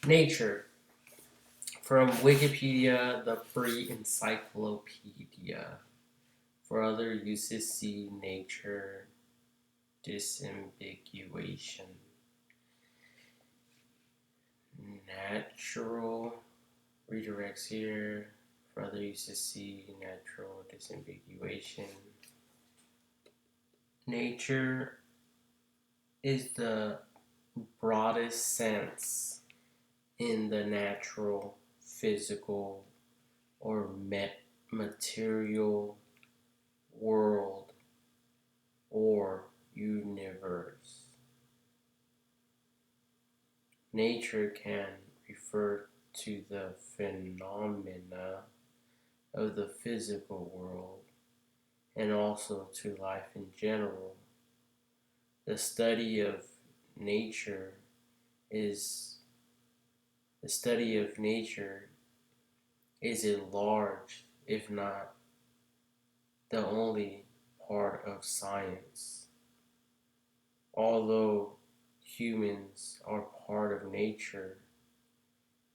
Nature. From Wikipedia, the free encyclopedia. For other uses, see nature disambiguation. Natural redirects here. For other uses, see natural disambiguation. Nature is the broadest sense in the natural, physical, or material world or universe. Nature can refer to the phenomena of the physical world and also to life in general. The study of nature is the study of nature is a large, if not the only part of science. Although humans are part of nature,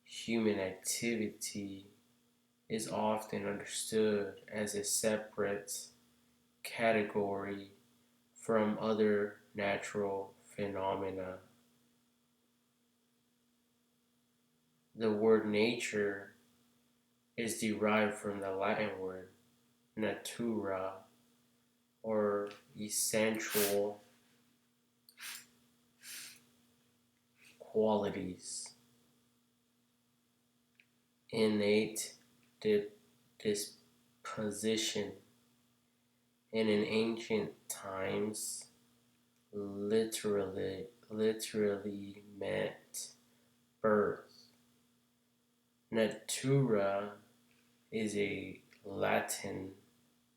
human activity is often understood as a separate category from other natural phenomena. The word nature is derived from the Latin word natura, or essential qualities, innate disposition, and in ancient times literally meant birth. Natura is a Latin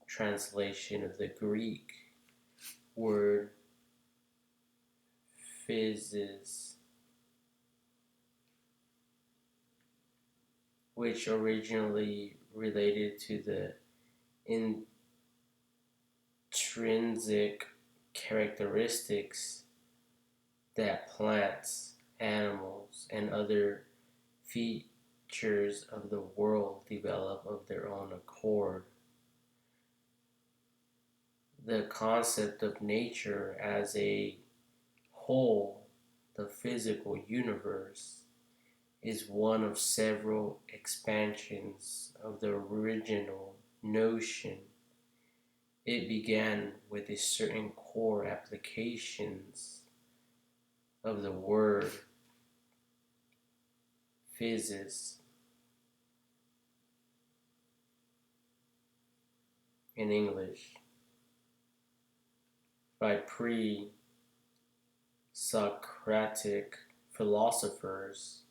translation of the Greek word physis, which originally related to the intrinsic characteristics that plants, animals, and other features of the world develop of their own accord. The concept of nature as a whole, the physical universe, is one of several expansions of the original notion. It began with a certain core applications of the word physis in English by pre-Socratic philosophers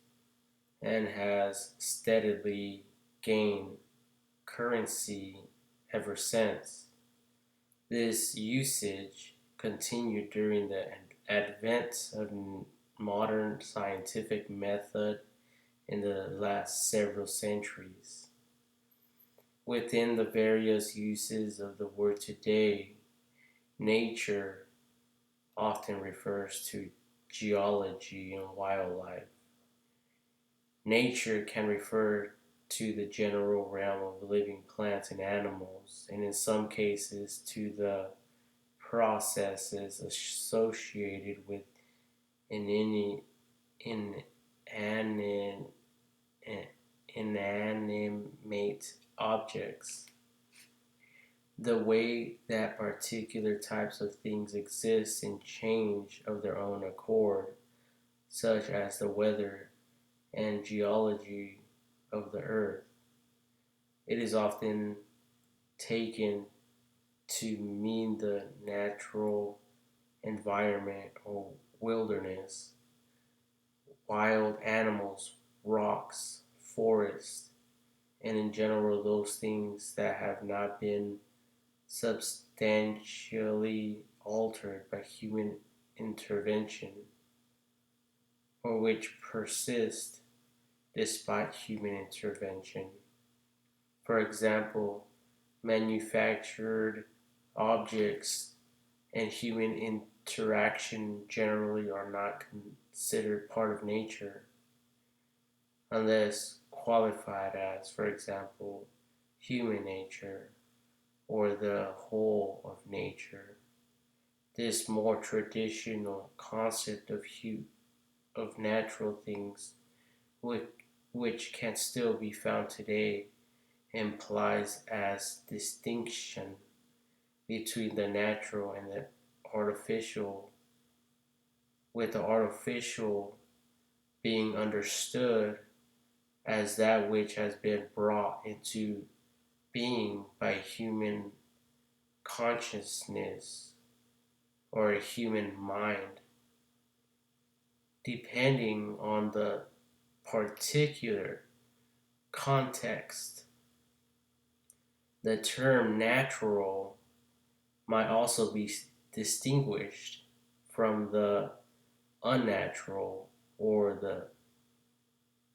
and has steadily gained currency ever since. This usage continued during the advent of modern scientific method in the last several centuries. Within the various uses of the word today, nature often refers to geology and wildlife. Nature can refer to the general realm of living plants and animals, and in some cases to the processes associated with inanimate objects. The way that particular types of things exist and change of their own accord, such as the weather and geology of the earth. It is often taken to mean the natural environment or wilderness, wild animals, rocks, forests, and in general those things that have not been substantially altered by human intervention or which persist despite human intervention. For example, manufactured objects and human interaction generally are not considered part of nature. unless qualified as, for example, human nature or the whole of nature. This more traditional concept of natural things, which, which can still be found today, implies as distinction between the natural and the artificial, with the artificial being understood as that which has been brought into being by human consciousness or a human mind, depending on the particular context. The term natural might also be distinguished from the unnatural or the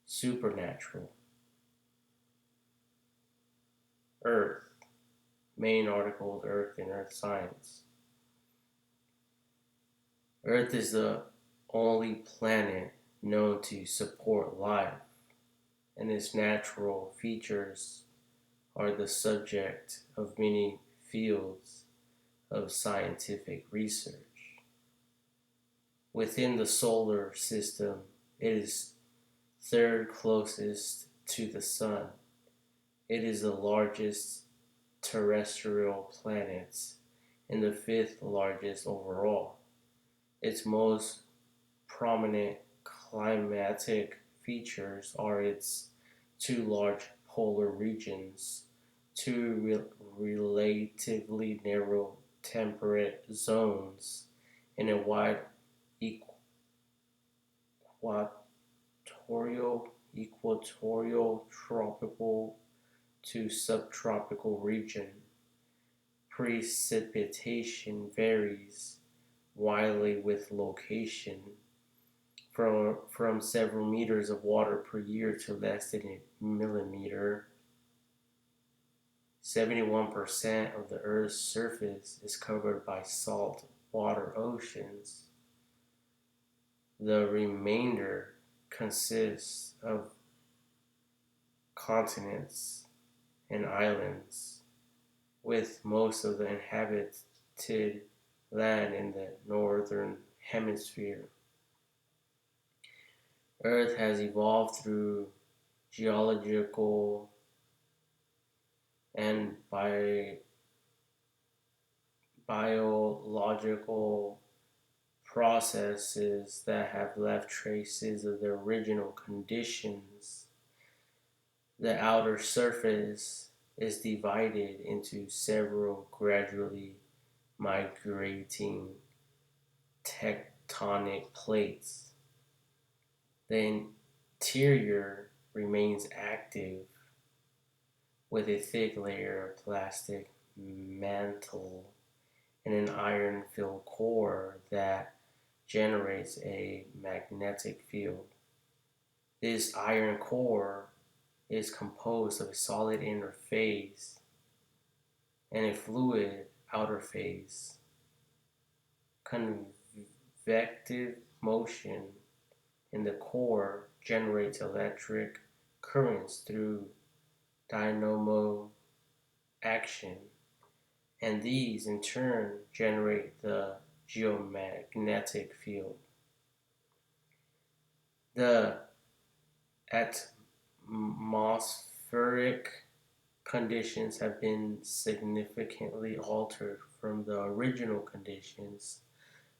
supernatural. Earth, main articles, Earth and Earth Science. Earth is the only planet known to support life, and its natural features are the subject of many fields of scientific research. Within the solar system, it is third closest to the Sun. It is the largest terrestrial planet and the fifth largest overall. Its most prominent climatic features are its two large polar regions, two relatively narrow temperate zones, and a wide equatorial tropical to subtropical region. Precipitation varies widely with location, from several meters of water per year to less than a millimeter. 71% of the Earth's surface is covered by salt water oceans. The remainder consists of continents and islands, with most of the inhabited land in the northern hemisphere. Earth has evolved through geological and biological processes that have left traces of the original conditions. The outer surface is divided into several gradually migrating tectonic plates. The interior remains active with a thick layer of plastic mantle and an iron-filled core that generates a magnetic field. This iron core is composed of a solid inner phase and a fluid outer phase. Convective motion in the core generates electric currents through dynamo action, and these in turn generate the geomagnetic field. The atmospheric conditions have been significantly altered from the original conditions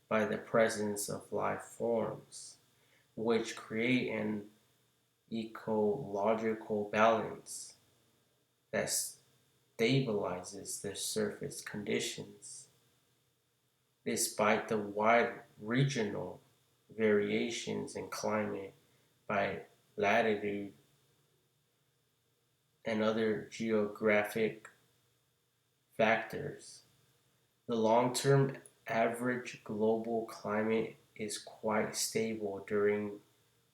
by the presence of life forms, which create an ecological balance that stabilizes the surface conditions. Despite the wide regional variations in climate by latitude and other geographic factors, the long-term average global climate is quite stable during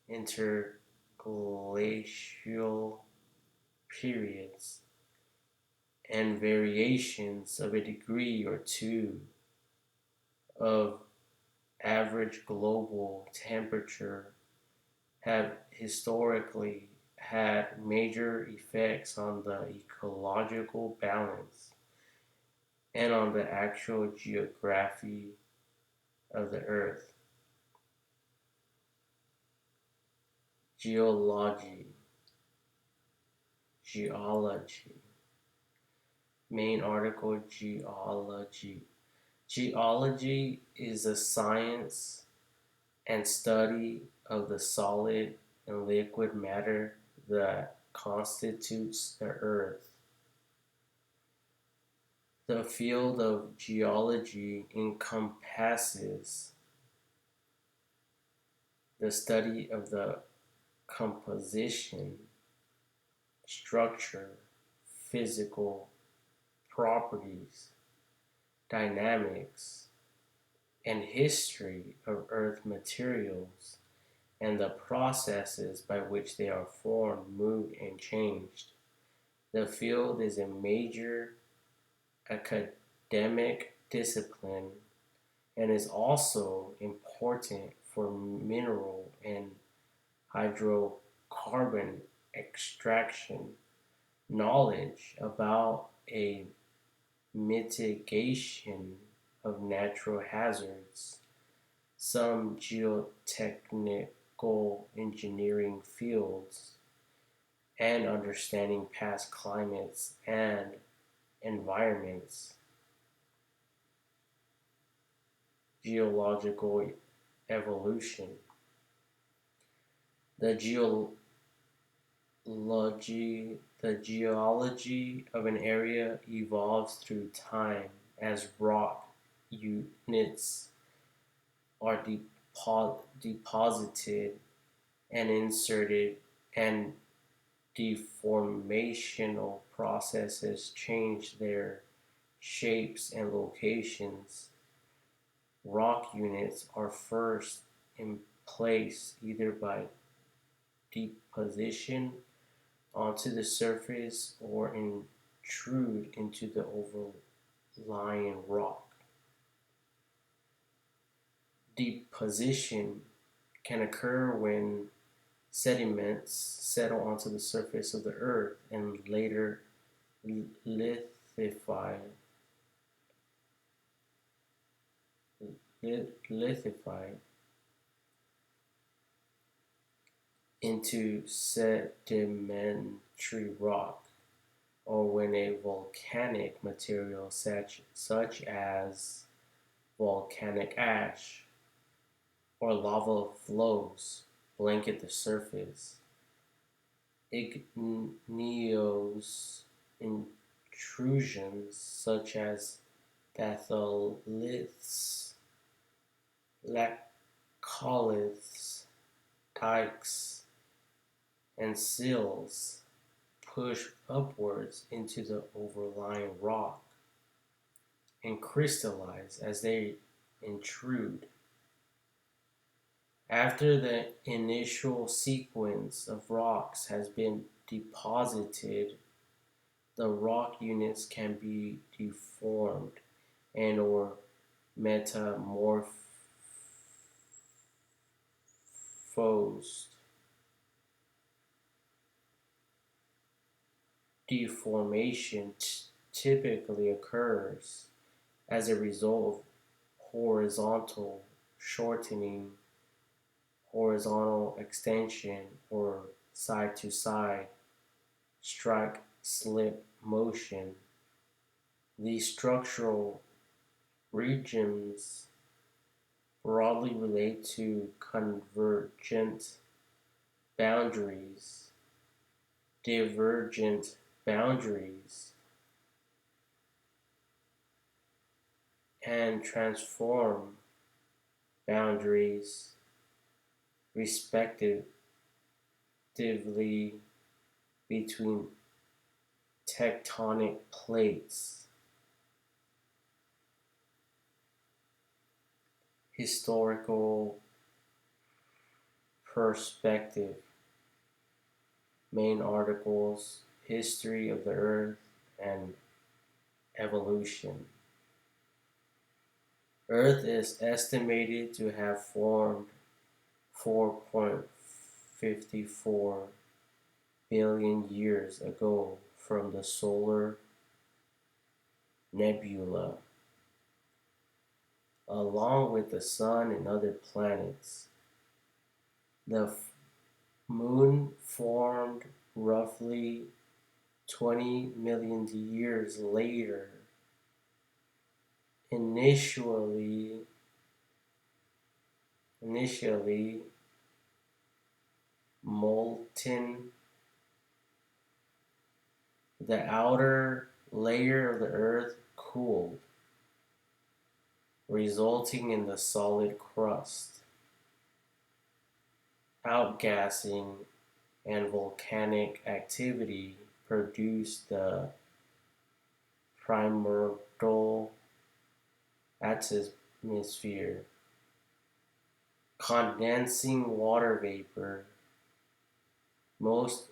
interglacial periods, and variations of a degree or two of average global temperature have historically had major effects on the ecological balance and on the actual geography of the Earth. Geology, geology. Main article Geology. Geology is a science and study of the solid and liquid matter that constitutes the Earth. The field of geology encompasses the study of the composition, structure, physical properties, dynamics, and history of Earth materials and the processes by which they are formed, moved, and changed. The field is a major academic discipline and is also important for mineral and hydrocarbon extraction. Knowledge about a mitigation of natural hazards, some geotechnical engineering fields, and understanding past climates and environments. Geological evolution. The geology of an area evolves through time as rock units are deposited and inserted, and deformational processes change their shapes and locations. Rock units are first in place either by deposition onto the surface or intrude into the overlying rock. Deposition can occur when sediments settle onto the surface of the earth and later lithify, lithify into sedimentary rock, or when a volcanic material such as volcanic ash or lava flows blanket the surface. Igneous intrusions such as batholiths, laccoliths, dikes, and sills push upwards into the overlying rock and crystallize as they intrude. After the initial sequence of rocks has been deposited, the rock units can be deformed and or metamorphosed. Deformation typically occurs as a result of horizontal shortening, horizontal extension, or side to side strike slip motion. These structural regions broadly relate to convergent boundaries, divergent boundaries, and transform boundaries, respectively, between tectonic plates. Historical perspective. Main articles: History of the Earth and Evolution. Earth is estimated to have formed 4.5 154 billion years ago from the solar nebula, along with the Sun and other planets. The Moon formed roughly 20 million years later, initially molten. The outer layer of the Earth cooled, resulting in the solid crust. Outgassing and volcanic activity produced the primordial atmosphere, condensing water vapor, most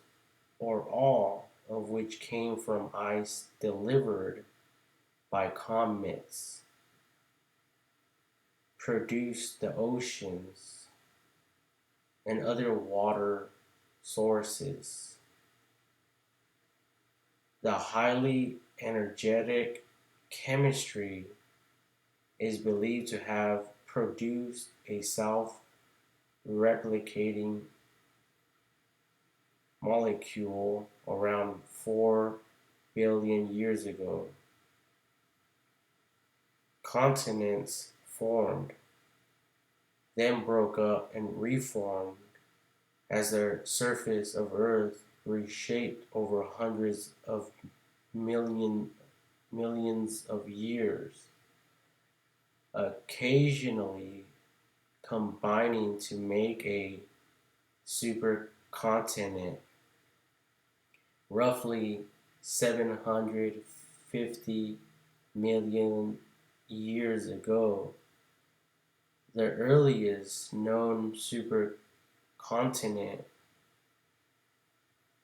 or all of which came from ice delivered by comets, produced the oceans and other water sources. The highly energetic chemistry is believed to have produced a self-replicating molecule around 4 billion years ago. Continents formed, then broke up and reformed as the surface of Earth reshaped over hundreds of millions of years, occasionally combining to make a supercontinent. Roughly 750 million years ago, the earliest known supercontinent,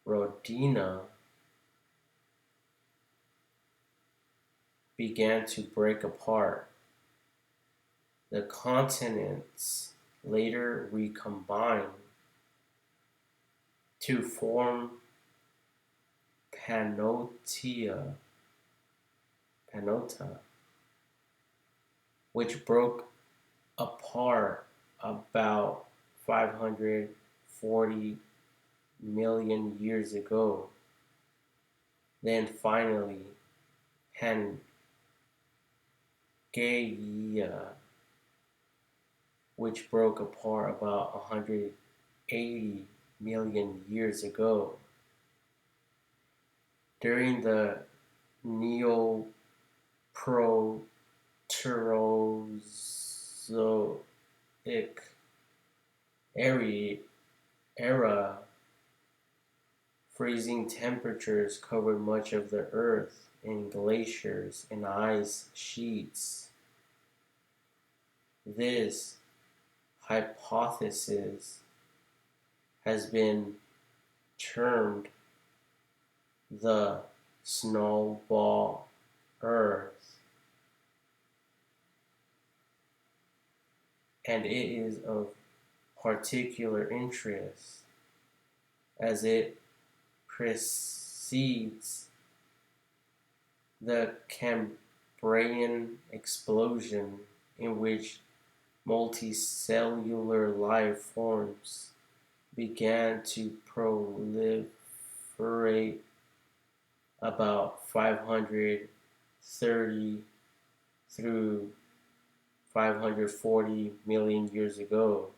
Rodinia, began to break apart. The continents later recombined to form Pannotia, which broke apart about 540 million years ago. Then finally, Pangaea, which broke apart about 180 million years ago. During the Neoproterozoic era, freezing temperatures covered much of the Earth in glaciers and ice sheets. This hypothesis has been termed the snowball Earth, and it is of particular interest as it precedes the Cambrian explosion, in which multicellular life forms began to proliferate about 530 through 540 million years ago.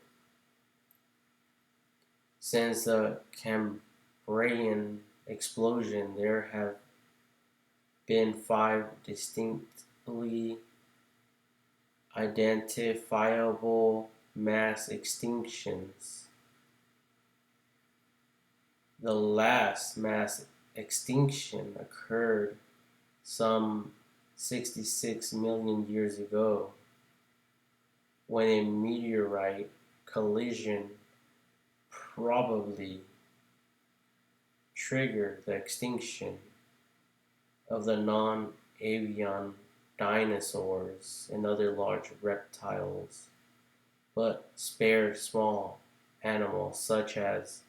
Since the Cambrian explosion, there have been 5 distinctly identifiable mass extinctions. The last mass extinction occurred some 66 million years ago, when a meteorite collision probably triggered the extinction of the non-avian dinosaurs and other large reptiles, but spared small animals, such as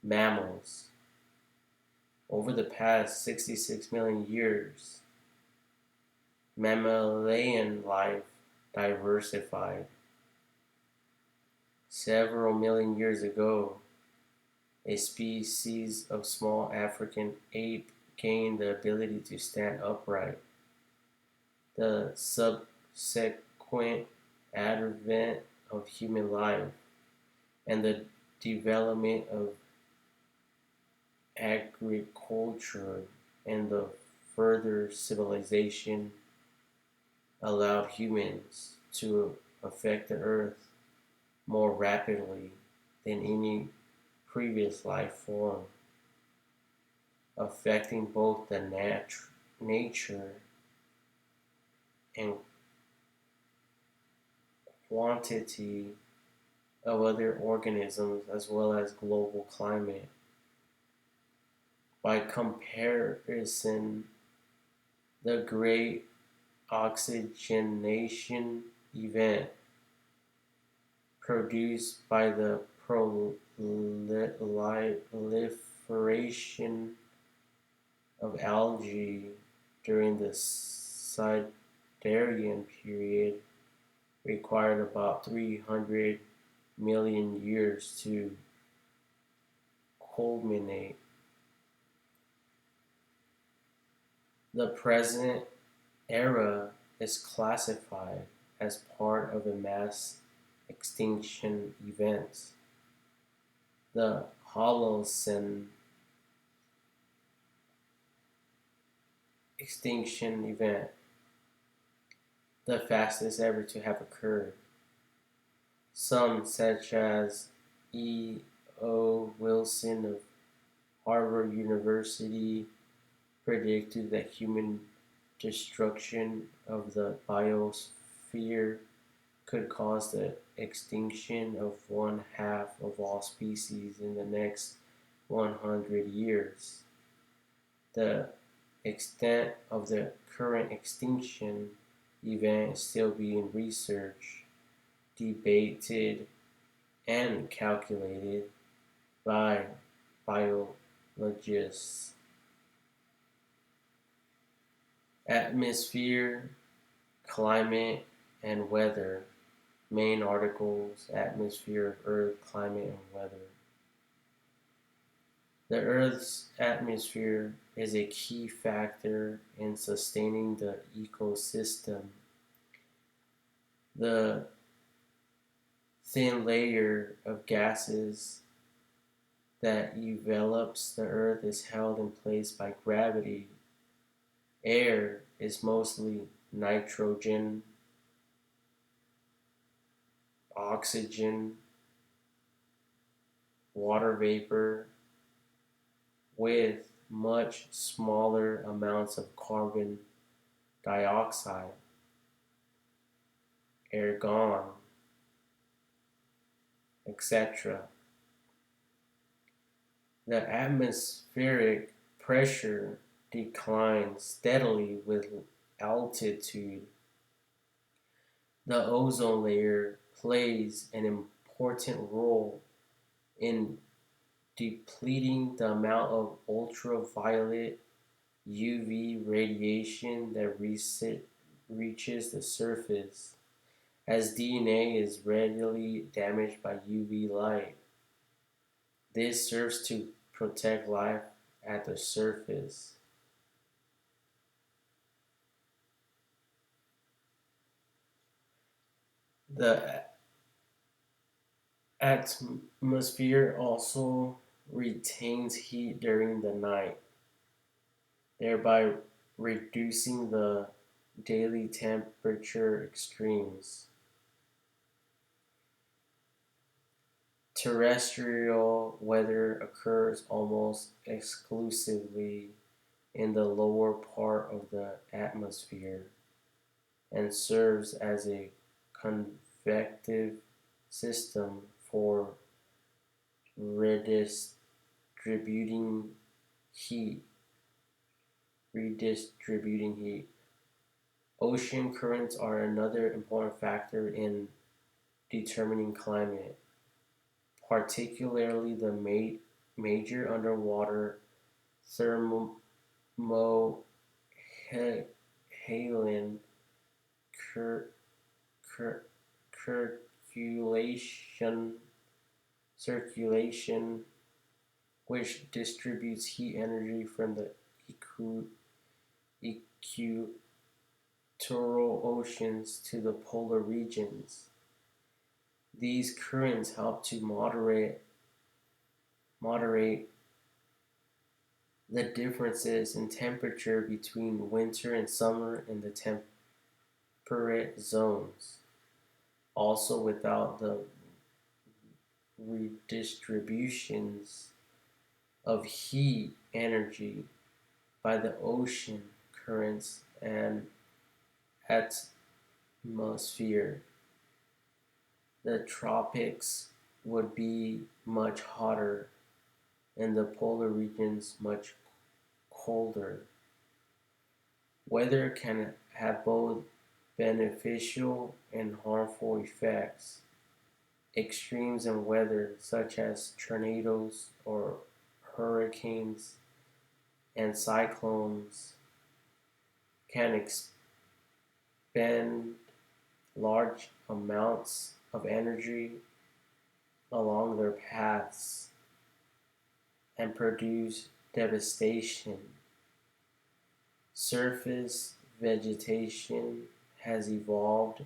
mammals. Over the past 66 million years, mammalian life diversified. Several million years ago, a species of small African ape gained the ability to stand upright. The subsequent advent of human life and the development of agriculture and the further civilization allowed humans to affect the earth more rapidly than any previous life form, affecting both the nature and quantity of other organisms as well as global climate. By comparison, the Great Oxygenation Event produced by the proliferation of algae during the Silurian period required about 300 million years to culminate. The present era is classified as part of a mass extinction event, the Holocene extinction event, the fastest ever to have occurred. Some, such as E. O. Wilson of Harvard University, predicted that human destruction of the biosphere could cause the extinction of one half of all species in the next 100 years. The extent of the current extinction event is still being researched, debated, and calculated by biologists. Atmosphere, climate, and weather. Main articles: Atmosphere of Earth, Climate, and Weather. The Earth's atmosphere is a key factor in sustaining the ecosystem. The thin layer of gases that envelops the Earth is held in place by gravity. Air is mostly nitrogen, oxygen, water vapor, with much smaller amounts of carbon dioxide, argon, etc. The atmospheric pressure declines steadily with altitude. The ozone layer plays an important role in depleting the amount of ultraviolet UV radiation that reaches the surface, as DNA is readily damaged by UV light. This serves to protect life at the surface. The atmosphere also retains heat during the night, thereby reducing the daily temperature extremes. Terrestrial weather occurs almost exclusively in the lower part of the atmosphere and serves as a convective system for redistributing heat. Redistributing heat. Ocean currents are another important factor in determining climate. particularly the major underwater thermohaline cir- cir- circulation, which distributes heat energy from the equatorial oceans to the polar regions. These currents help to moderate the differences in temperature between winter and summer in the temperate zones. Also, without the redistributions of heat energy by the ocean currents and atmosphere, the tropics would be much hotter and the polar regions much colder. Weather can have both beneficial and harmful effects. Extremes in weather, such as tornadoes or hurricanes and cyclones, can expend large amounts of energy along their paths and produce devastation. Surface vegetation has evolved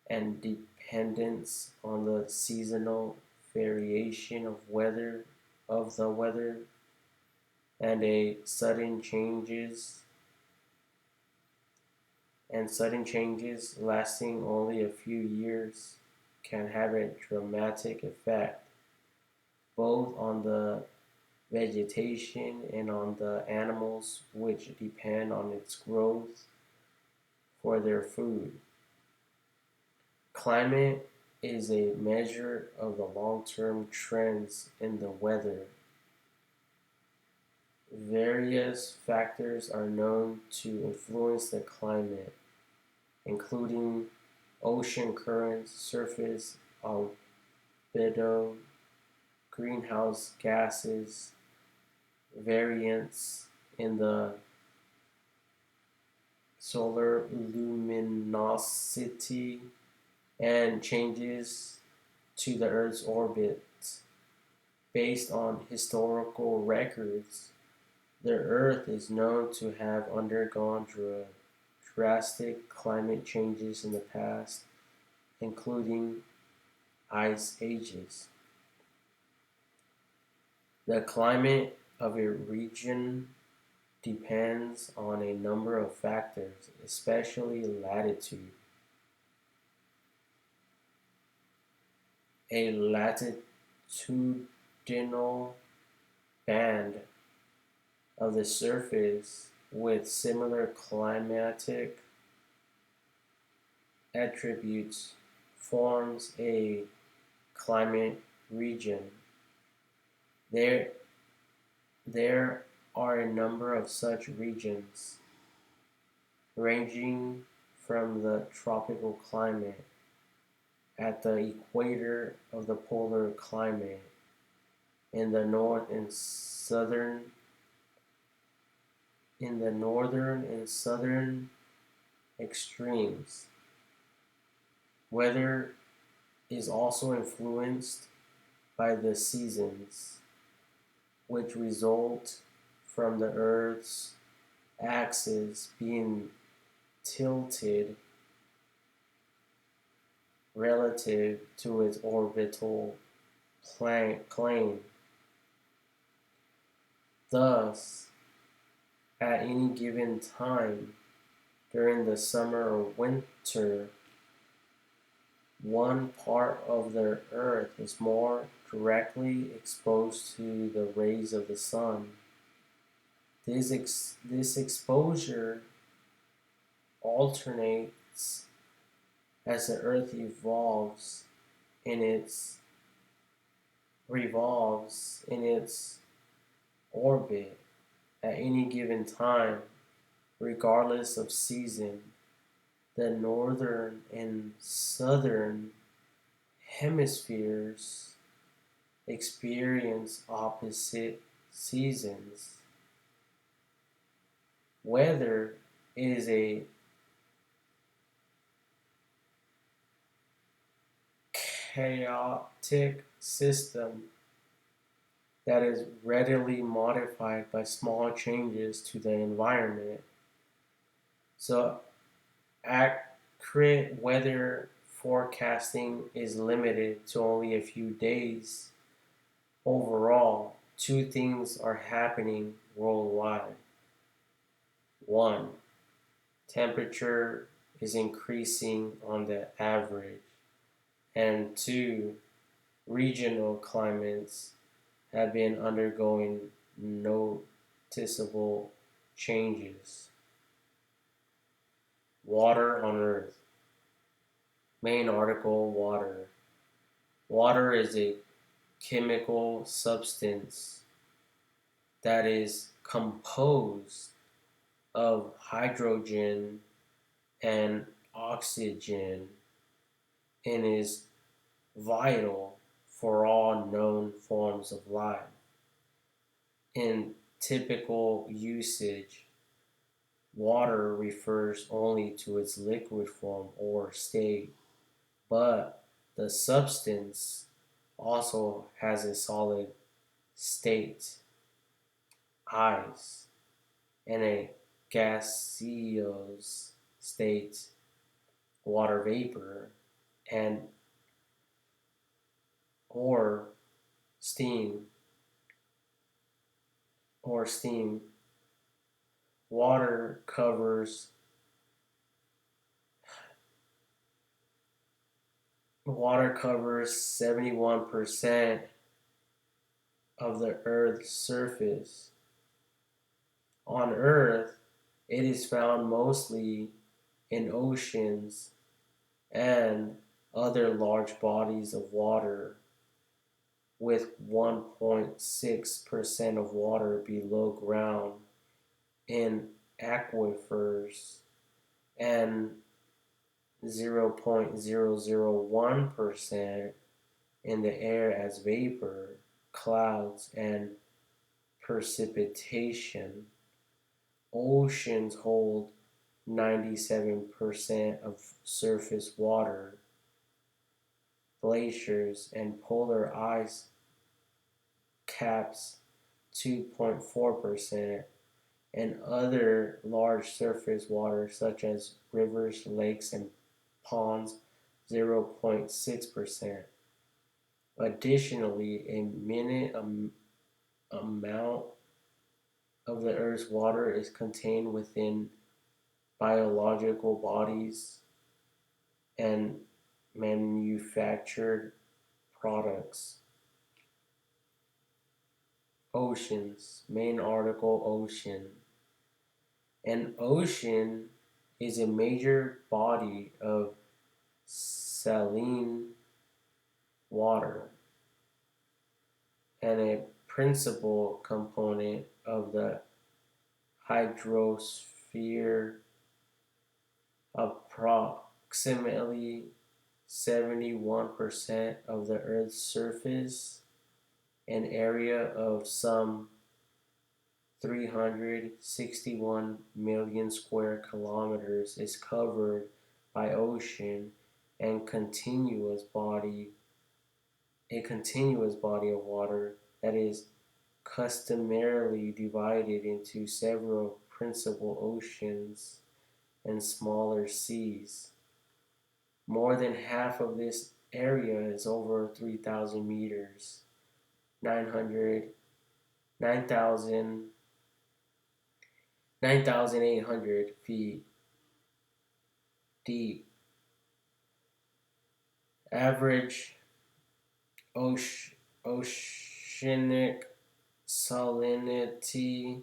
and dependence on the seasonal variation of the weather and a sudden changes lasting only a few years can have a dramatic effect both on the vegetation and on the animals which depend on its growth for their food. Climate is a measure of the long-term trends in the weather. Various factors are known to influence the climate, including ocean currents, surface albedo, greenhouse gases, variance in the solar luminosity, and changes to the Earth's orbit. Based on historical records, the Earth is known to have undergone drastic climate changes in the past, including ice ages. The climate of a region depends on a number of factors, especially latitude. A latitudinal band of the surface with similar climatic attributes forms a climate region. There, there are a number of such regions, ranging from the tropical climate at the equator of the polar climate in the northern and southern extremes. Weather is also influenced by the seasons, which result from the Earth's axis being tilted relative to its orbital plane. Thus, at any given time during the summer or winter, one part of the Earth is more directly exposed to the rays of the sun. This exposure alternates as the Earth revolves in its orbit at any given time, regardless of season. The northern and southern hemispheres experience opposite seasons. Weather is a chaotic system that is readily modified by small changes to the environment. So, accurate weather forecasting is limited to only a few days. Overall, two things are happening worldwide. One, temperature is increasing on the average, and two, regional climates have been undergoing noticeable changes. Water on Earth. Main article: Water. Water is a chemical substance that is composed of hydrogen and oxygen and is vital for all known forms of life. In typical usage, water refers only to its liquid form or state, but the substance also has a solid state, ice, and a gaseous state, water vapor, and or steam steam. Water covers water covers 71% of the Earth's surface. On Earth, it is found mostly in oceans and other large bodies of water, with 1.6% of water below ground in aquifers and 0.001% in the air as vapor, clouds, and precipitation. Oceans hold 97% of surface water. Glaciers and polar ice caps 2.4%, and other large surface water such as rivers, lakes, and ponds 0.6%. Additionally, a minute amount of the Earth's water is contained within biological bodies and manufactured products. Oceans. Main article: Ocean. An ocean is a major body of saline water and a principal component of the hydrosphere. Approximately 71% of the Earth's surface, an area of some 361 million square kilometers, is covered by ocean and a continuous body of water that is customarily divided into several principal oceans and smaller seas. More than half of this area is over 3,000 meters, 900, 9,000, 9,800 feet deep. Average oceanic salinity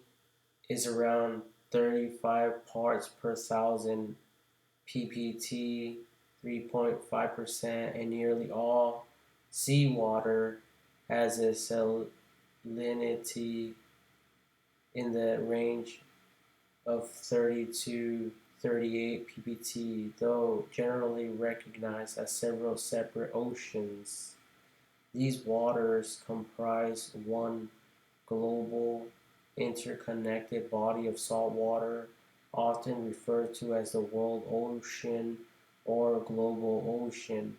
is around 35 parts per thousand ppt, 3.5%, and nearly all seawater has a salinity in the range of 30 to 38 ppt, though generally recognized as several separate oceans. These waters comprise one global, interconnected body of salt water, often referred to as the world ocean or global ocean.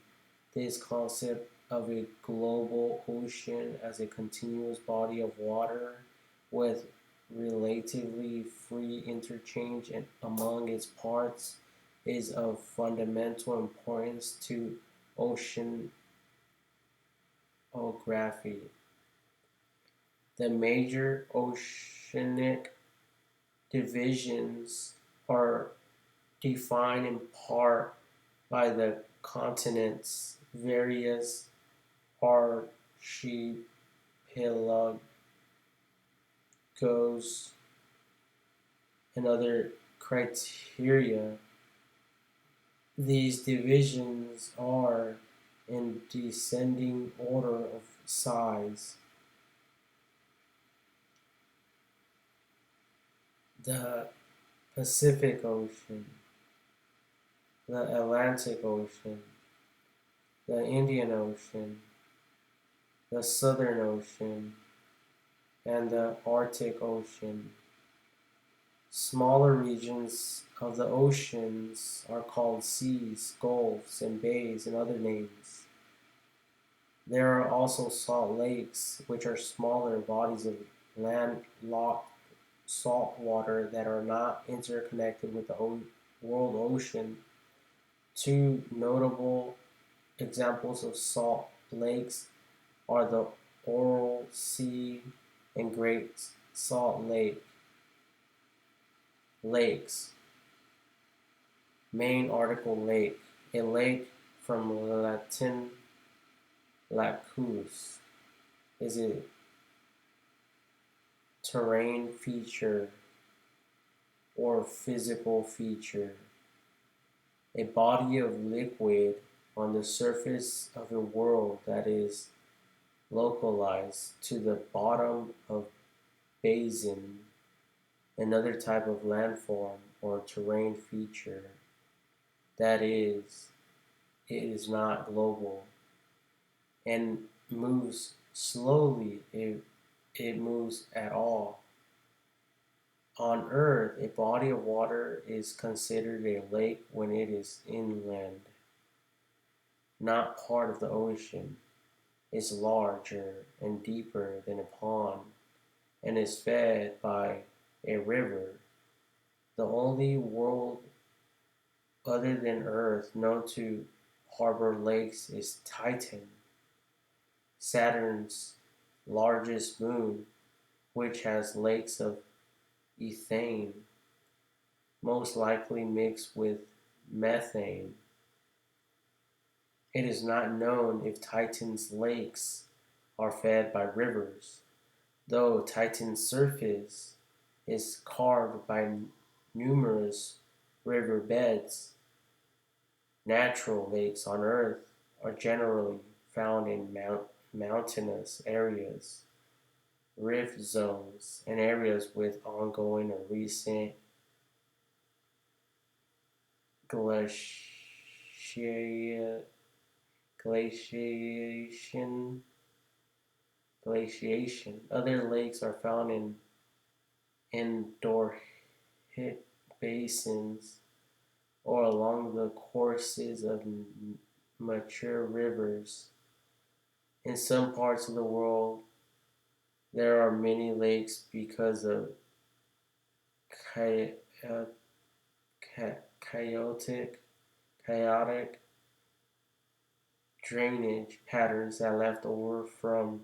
This concept of a global ocean as a continuous body of water with relatively free interchange among its parts is of fundamental importance to oceanography. The major oceanic divisions are defined in part by the continents, various archipelagos, and other criteria. These divisions are in descending order of size. The Pacific Ocean, the Atlantic Ocean, the Indian Ocean, the Southern Ocean, and the Arctic Ocean. Smaller regions of the oceans are called seas, gulfs, and bays, and other names. There are also salt lakes, which are smaller bodies of landlocked salt water that are not interconnected with the world ocean. Two notable examples of salt lakes are the Oral Sea and Great Salt Lake lakes. Main article lake. A lake from Latin lacus is a terrain feature or physical feature. A body of liquid on the surface of a world that is localized to the bottom of basin. Another type of landform or terrain feature. That is, it is not global and moves slowly if it moves at all. On Earth, a body of water is considered a lake when it is inland, not part of the ocean, is larger and deeper than a pond, and is fed by a river. The only world other than Earth known to harbor lakes is Titan, Saturn's largest moon, which has lakes of ethane, most likely mixed with methane. It is not known if Titan's lakes are fed by rivers, though Titan's surface is carved by numerous river beds. Natural lakes on Earth are generally found in mountainous areas, rift zones, and areas with ongoing or recent glacia- glaciation. glaciation. Other lakes are found in endorheic basins or along the courses of mature rivers. In some parts of the world, there are many lakes because of cha- uh, chaotic drainage patterns that left over from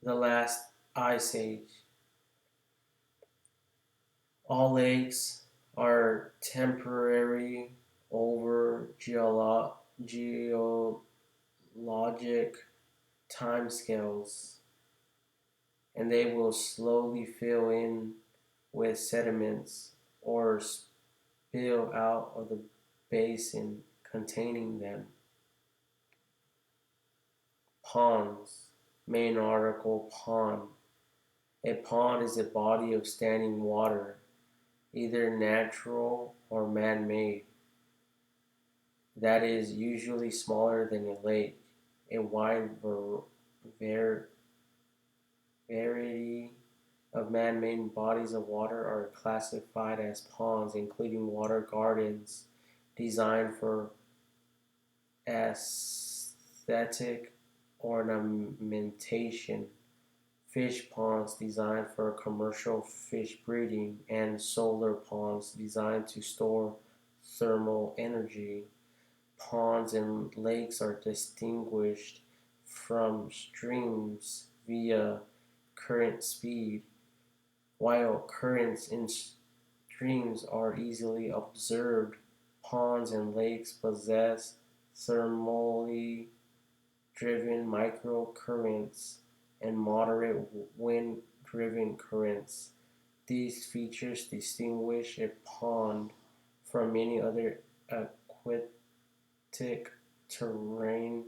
the last ice age. All lakes are temporary over geologic timescales, and they will slowly fill in with sediments or spill out of the basin containing them. Ponds. Main article Pond. A pond is a body of standing water, either natural or man made. that is usually smaller than a lake. A wide var- variety of man-made bodies of water are classified as ponds, including water gardens designed for aesthetic ornamentation, fish ponds designed for commercial fish breeding, and solar ponds designed to store thermal energy. Ponds and lakes are distinguished from streams via current speed, while currents in streams are easily observed. Ponds and lakes possess thermally driven microcurrents and moderate wind driven currents. These features distinguish a pond from many other aquatic terrain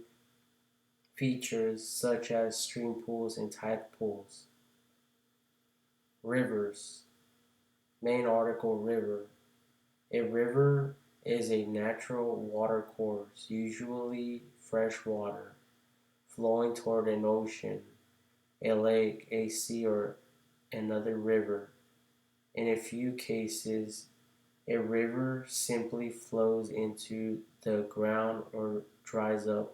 features such as stream pools and tide pools. Rivers. Main article River. A river is a natural watercourse, usually fresh water, flowing toward an ocean, a lake, a sea, or another river. In a few cases, a river simply flows into the ground or dries up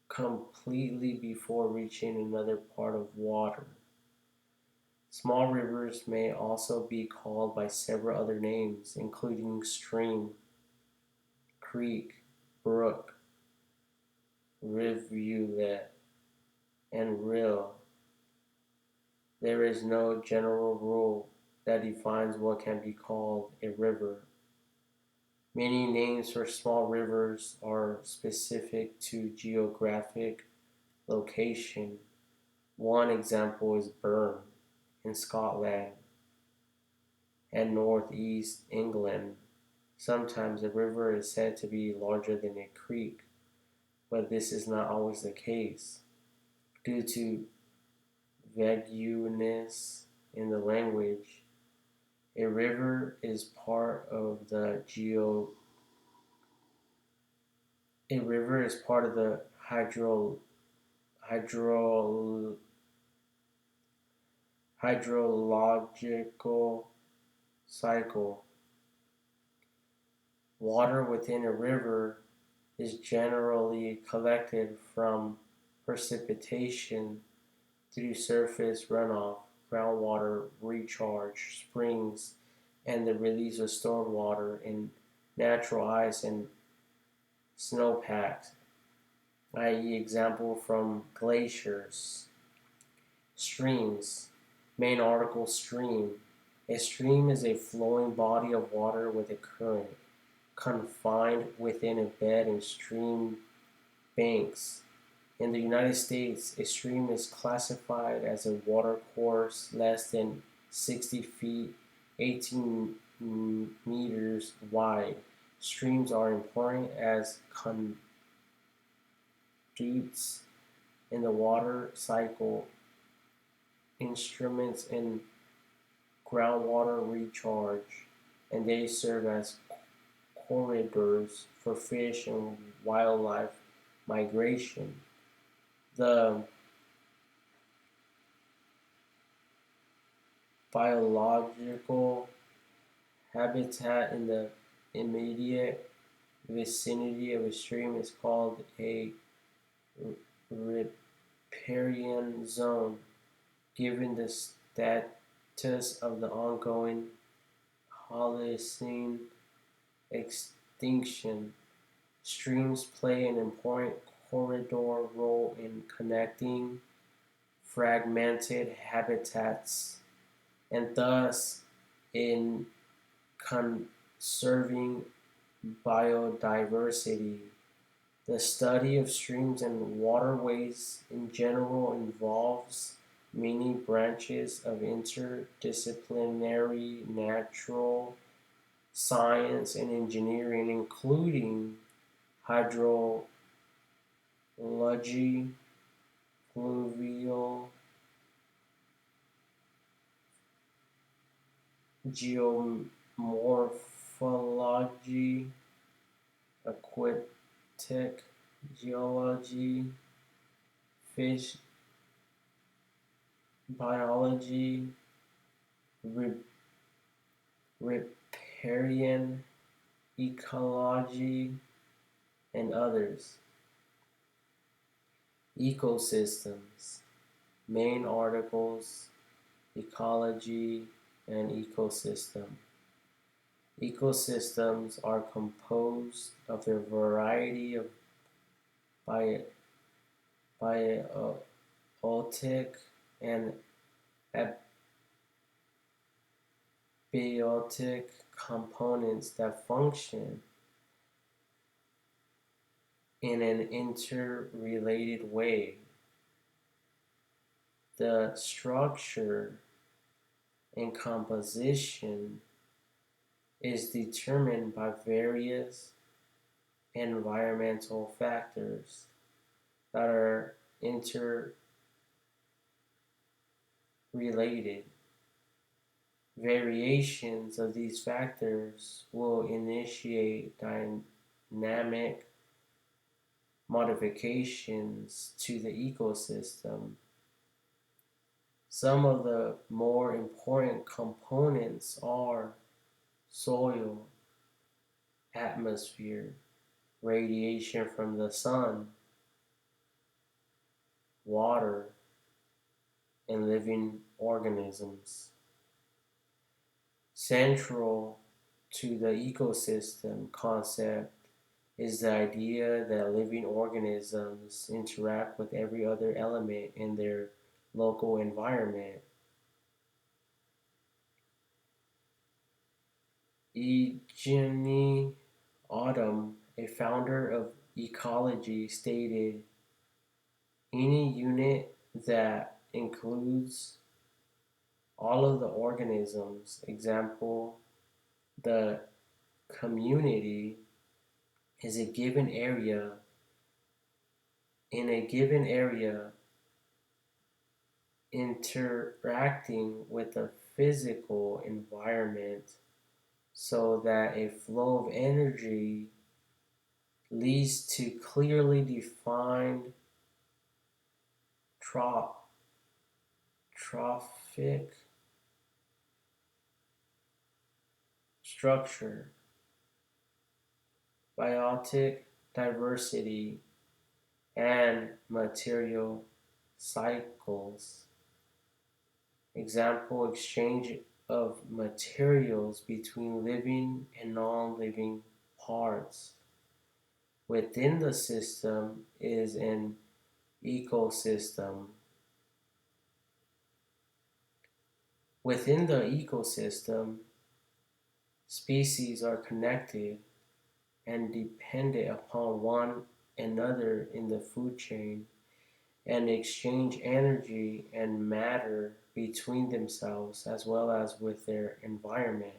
completely before reaching another part of water. Small rivers may also be called by several other names, including stream, creek, brook, rivulet, and rill. There is no general rule that defines what can be called a river. Many names for small rivers are specific to geographic location. One example is Burn in Scotland and northeast England. Sometimes a river is said to be larger than a creek, but this is not always the case. Due to vagueness in the language, a river is part of the hydro hydro hydrological cycle. Water within a river is generally collected from precipitation through surface runoff, groundwater recharge, springs, and the release of stormwater in natural ice and snowpacks, i.e., example from glaciers. Streams. Main article Stream. A stream is a flowing body of water with a current, confined within a bed and stream banks. In the United States, a stream is classified as a watercourse less than 60 feet, 18 meters wide. Streams are important as conduits in the water cycle, instruments in groundwater recharge, and they serve as corridors for fish and wildlife migration. The biological habitat in the immediate vicinity of a stream is called a riparian zone. Given the status of the ongoing Holocene extinction, streams play an important corridor role in connecting fragmented habitats and thus in conserving biodiversity. The study of streams and waterways in general involves many branches of interdisciplinary natural science and engineering, including hydrology, fluvial geomorphology, aquatic geology, fish biology, riparian ecology, and others. Ecosystems, main articles, ecology, and ecosystem. Ecosystems are composed of a variety of biotic and abiotic components that function in an interrelated way. The structure and composition is determined by various environmental factors that are interrelated. Variations of these factors will initiate dynamic modifications to the ecosystem. Some of the more important components are soil, atmosphere, radiation from the sun, water, and living organisms. Central to the ecosystem concept is the idea that living organisms interact with every other element in their local environment. Eugenie Autumn, a founder of ecology, stated any unit that includes all of the organisms, example, the community, is a given area. In a given area, interacting with the physical environment so that a flow of energy leads to clearly defined trophic structure, biotic diversity, and material cycles. Example, exchange of materials between living and non-living parts. Within the system is an ecosystem. Within the ecosystem, species are connected and dependent upon one another in the food chain and exchange energy and matter between themselves as well as with their environment.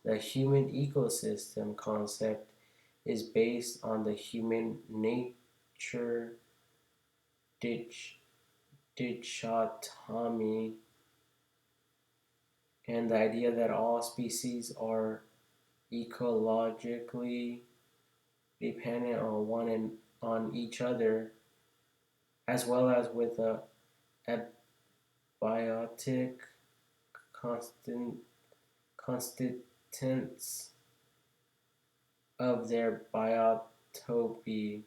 The human ecosystem concept is based on the human nature dichotomy and the idea that all species are ecologically dependent on one and on each other, as well as with a abiotic constituents of their biotopy.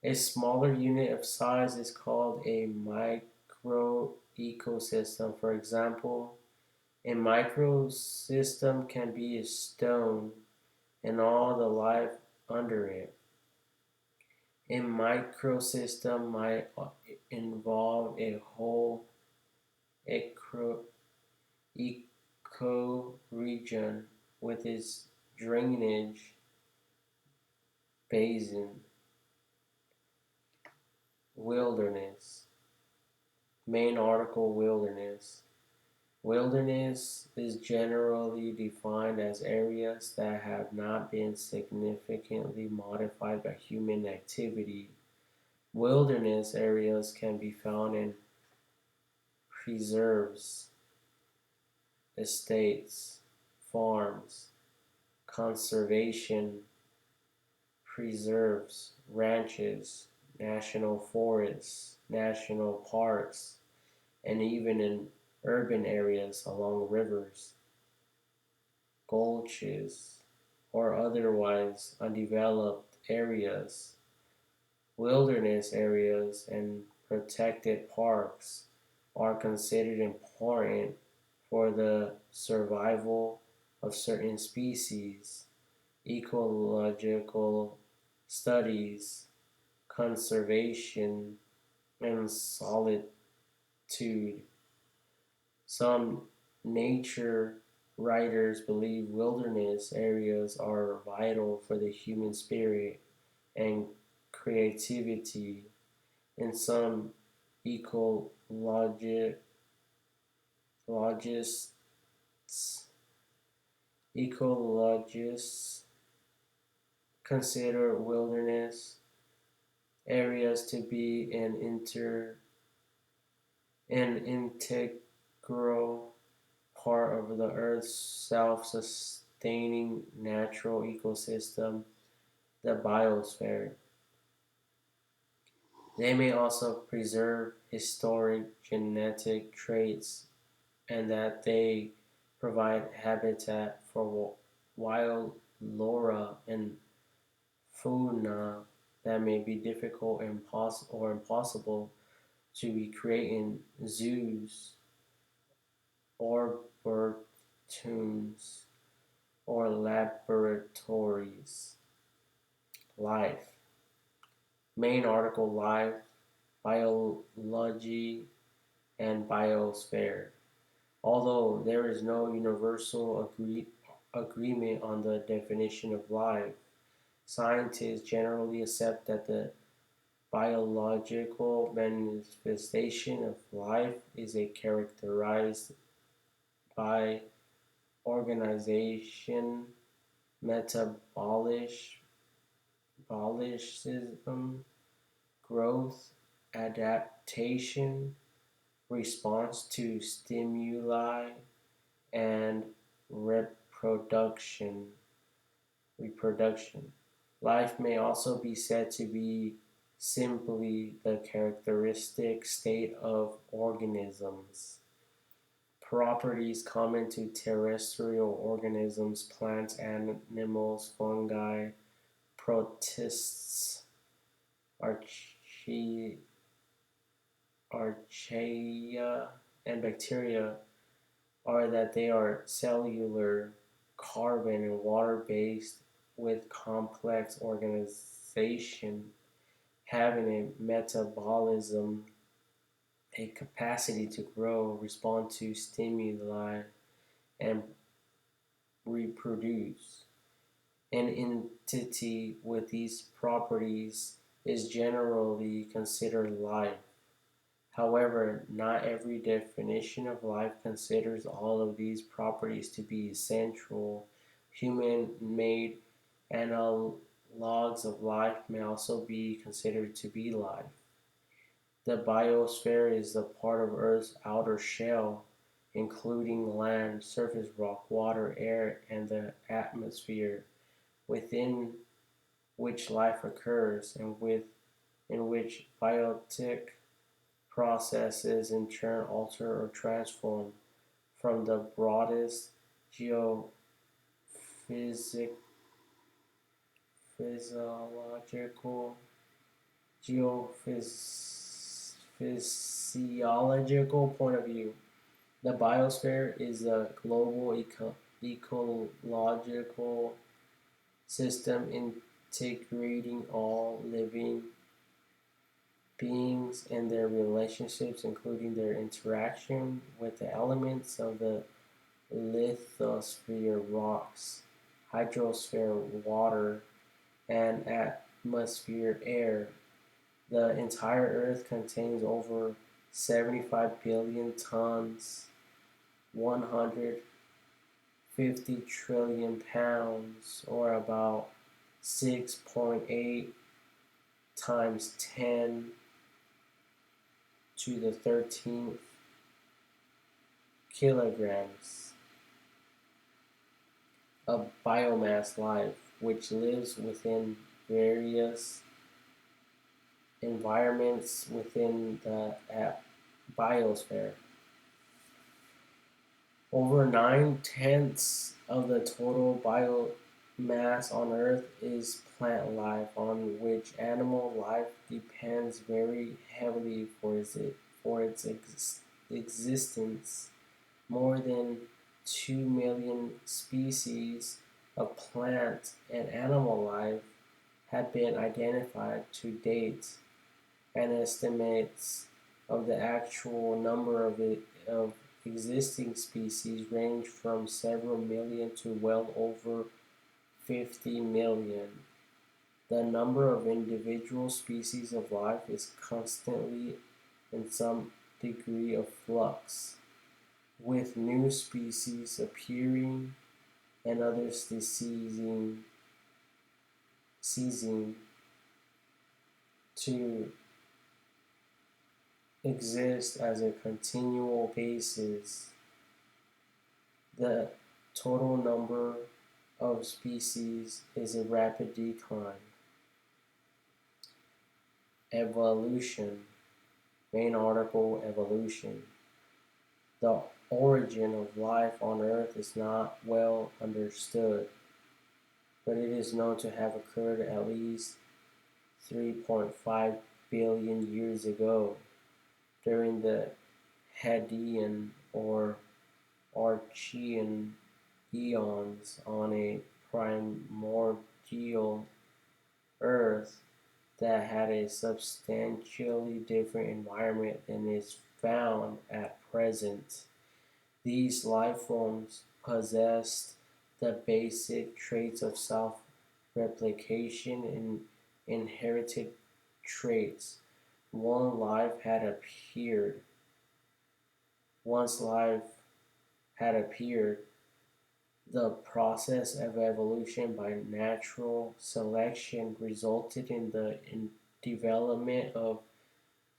A smaller unit of size is called a microecosystem. For example, a microsystem can be a stone and all the life under it. A microsystem might involve a whole ecoregion with its drainage basin. Wilderness. Main article Wilderness. Wilderness is generally defined as areas that have not been significantly modified by human activity. Wilderness areas can be found in preserves, estates, farms, conservation preserves, ranches, national forests, national parks, and even in urban areas along rivers, gulches, or otherwise undeveloped areas. Wilderness areas and protected parks are considered important for the survival of certain species. Ecological studies, conservation, and solitude. Some nature writers believe wilderness areas are vital for the human spirit and creativity. In some ecologists ecologists consider wilderness areas to be an integral part of the Earth's self-sustaining natural ecosystem, the biosphere. They may also preserve historic genetic traits and that they provide habitat for wild flora and fauna that may be difficult or impossible to recreate in zoos arboretums, or laboratories. Life. Main article: Life, Biology, and Biosphere. Although there is no universal agreement on the definition of life, scientists generally accept that the biological manifestation of life is characterized by organization, metabolism, growth, adaptation, response to stimuli, and reproduction. Life may also be said to be simply the characteristic state of organisms. Properties common to terrestrial organisms, plants, animals, fungi, protists, archaea, and bacteria are that they are cellular, carbon, and water based with complex organization, having a metabolism, a capacity to grow, respond to stimuli, and reproduce. An entity with these properties is generally considered life. However, not every definition of life considers all of these properties to be essential. Human-made analogs of life may also be considered to be life. The biosphere is the part of Earth's outer shell, including land, surface rock, water, air, and the atmosphere, within which life occurs and in which biotic processes in turn alter or transform. From the broadest geophysiological geophysiological point of view, the biosphere is a global ecological system integrating all living beings and their relationships, including their interaction with the elements of the lithosphere, rocks, hydrosphere, water, and atmosphere, air. The entire Earth contains over 75 billion tons, 150 trillion pounds, or about 6.8 times 10 to the 13th kilograms of biomass life, which lives within various environments within the biosphere. Over 9/10 of the total biomass on Earth is plant life, on which animal life depends very heavily for its existence. More than 2 million species of plant and animal life have been identified to date, and estimates of the actual number of existing species range from several million to well over 50 million. The number of individual species of life is constantly in some degree of flux, with new species appearing and others ceasing to exist as a continual basis. The total number of species is in rapid decline. Evolution. Main article: Evolution. The origin of life on Earth is not well understood, but it is known to have occurred at least 3.5 billion years ago during the Hadean or Archean eons on a primordial Earth that had a substantially different environment than is found at present. These life forms possessed the basic traits of self replication and inherited traits. One life had appeared. Once life had appeared, the process of evolution by natural selection resulted in the development of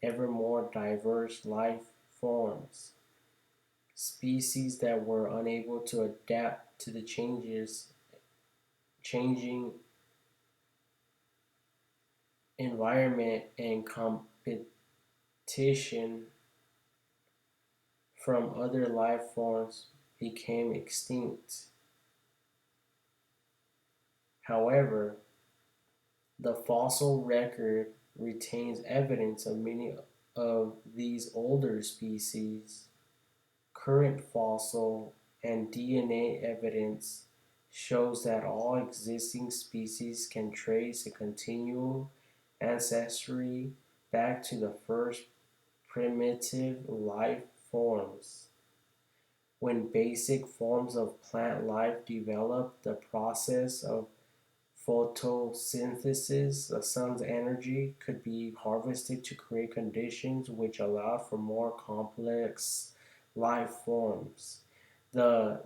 ever more diverse life forms. Species that were unable to adapt to the changing environment and competition from other life forms became extinct. However, the fossil record retains evidence of many of these older species. Current fossil and DNA evidence shows that all existing species can trace a continual ancestry back to the first primitive life forms. When basic forms of plant life developed, the process of photosynthesis, the sun's energy, could be harvested to create conditions which allowed for more complex life forms. The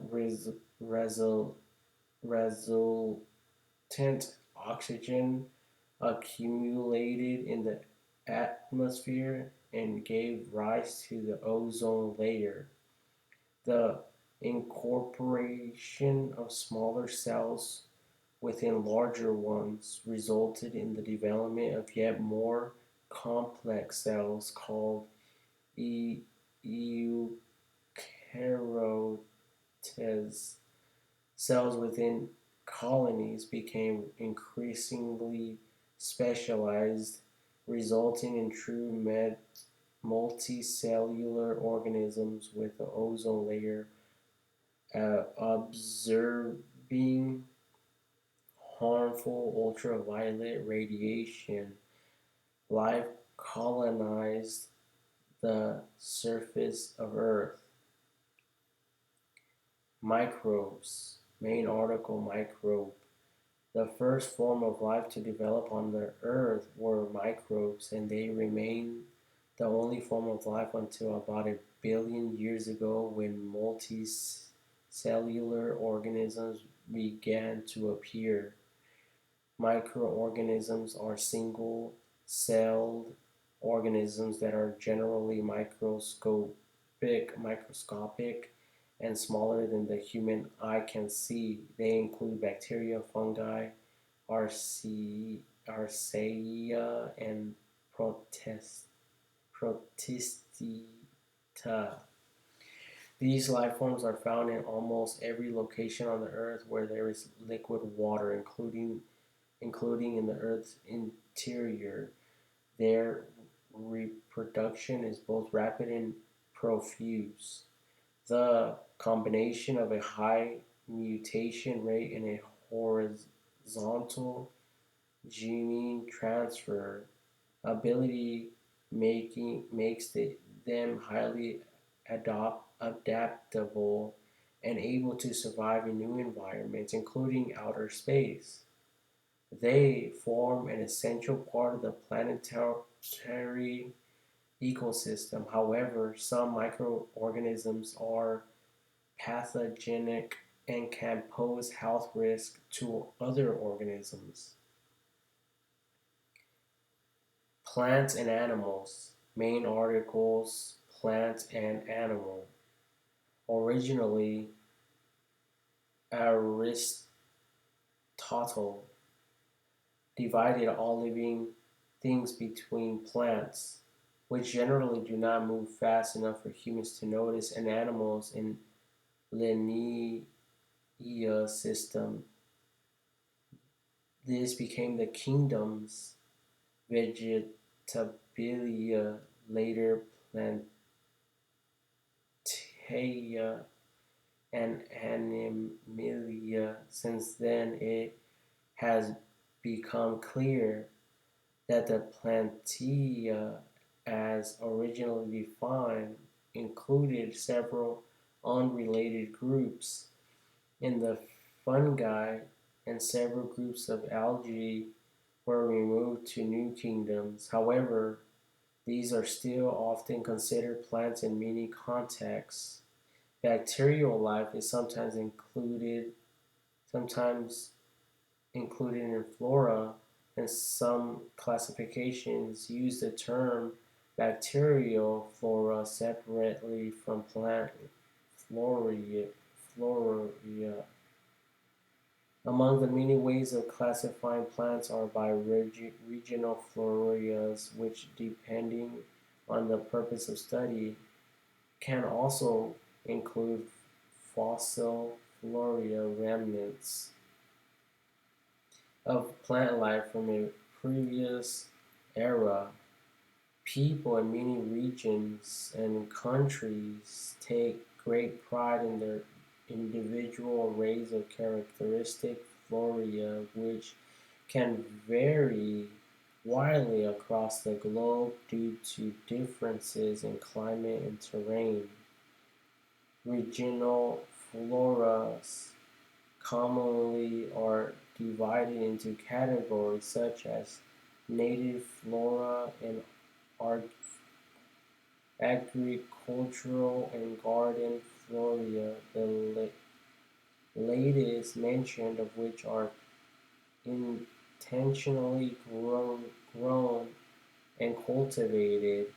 resultant oxygen accumulated in the atmosphere and gave rise to the ozone layer. The incorporation of smaller cells within larger ones resulted in the development of yet more complex cells called eukaryotes. Cells within colonies became increasingly specialized, resulting in true multicellular organisms with the ozone layer absorbing harmful ultraviolet radiation. Life colonized the surface of Earth. Microbes. Main article: Microbe. The first form of life to develop on the Earth were microbes, and they remained the only form of life until about a billion years ago when multicellular organisms began to appear. Microorganisms are single-celled organisms that are generally microscopic and smaller than the human eye can see. They include bacteria, fungi, Arcea, and Protista. These life forms are found in almost every location on the earth where there is liquid water, including in the earth's interior. Their reproduction is both rapid and profuse. The combination of a high mutation rate and a horizontal gene transfer ability makes them highly adaptable and able to survive in new environments, including outer space. They form an essential part of the planetary ecosystem. However, some microorganisms are pathogenic and can pose health risk to other organisms. Plants and animals. Main articles: Plant and animal. Originally, Aristotle divided all living things between plants, which generally do not move fast enough for humans to notice, and animals in linear system. This became the kingdoms: Vegetabilia, later Plantae, and Animalia. Since then, it has become clear that the Plantae, as originally defined, included several unrelated groups in the fungi, and several groups of algae were removed to new kingdoms. However, these are still often considered plants in many contexts. Bacterial life is sometimes included in flora, and some classifications use the term bacterial flora separately from plant flora. Floria. Among the many ways of classifying plants are by regional floras, which, depending on the purpose of study, can also include fossil flora remnants of plant life from a previous era. People in many regions and countries take great pride in their individual arrays of characteristic flora, which can vary widely across the globe due to differences in climate and terrain. Regional floras commonly are divided into categories such as native flora and agricultural and garden flora, the latest mentioned of which are intentionally grown and cultivated.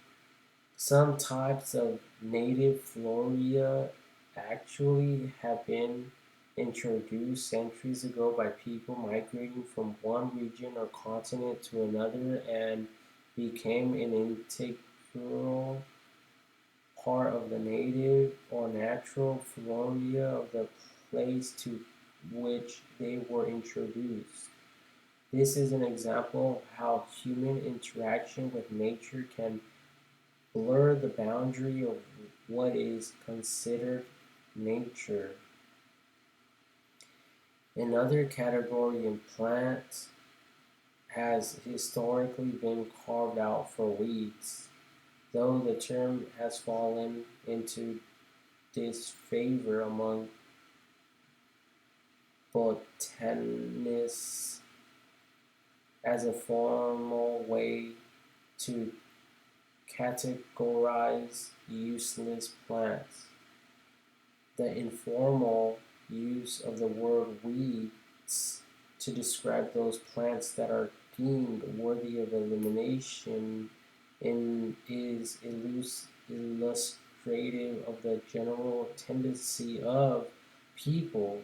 Some types of native flora actually have been introduced centuries ago by people migrating from one region or continent to another, and became an integral part of the native or natural flora of the place to which they were introduced. This is an example of how human interaction with nature can blur the boundary of what is considered nature. Another category in plants has historically been carved out for weeds, though the term has fallen into disfavor among botanists as a formal way to categorize useless plants. The informal use of the word weeds to describe those plants that are deemed worthy of elimination is illustrative of the general tendency of people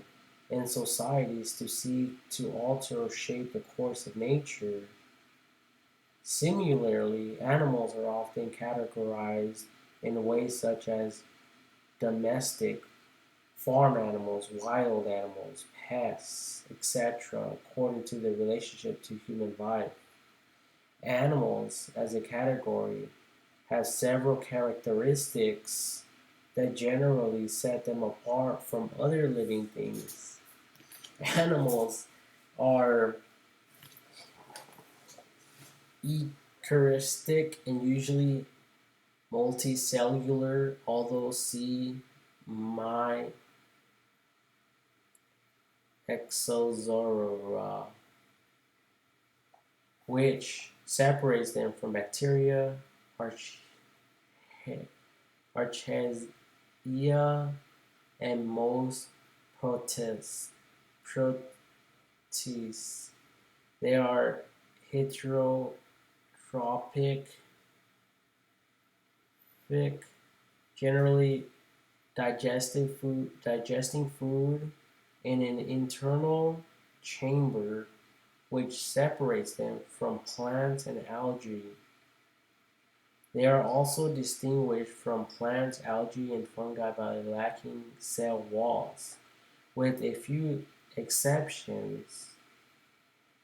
in societies to seek to alter or shape the course of nature. Similarly, animals are often categorized in ways such as domestic, farm animals, wild animals, pests, etc., according to their relationship to human life. Animals, as a category, have several characteristics that generally set them apart from other living things. Animals are eucharistic and usually multicellular, although see my exozoa, which separates them from bacteria, archaea, and most protists. protists. They are heterotrophic, generally digesting food in an internal chamber which separates them from plants and algae. They are also distinguished from plants, algae, and fungi by lacking cell walls, with a few exceptions,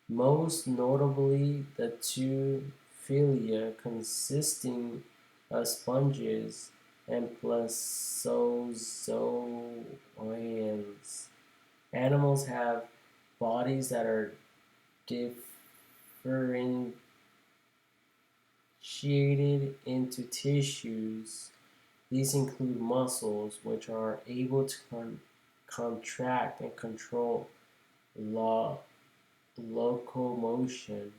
most notably the two phyla consisting of sponges and placozoans. Animals have bodies that are differentiated into tissues. These include muscles, which are able to contract and control lo- locomotion,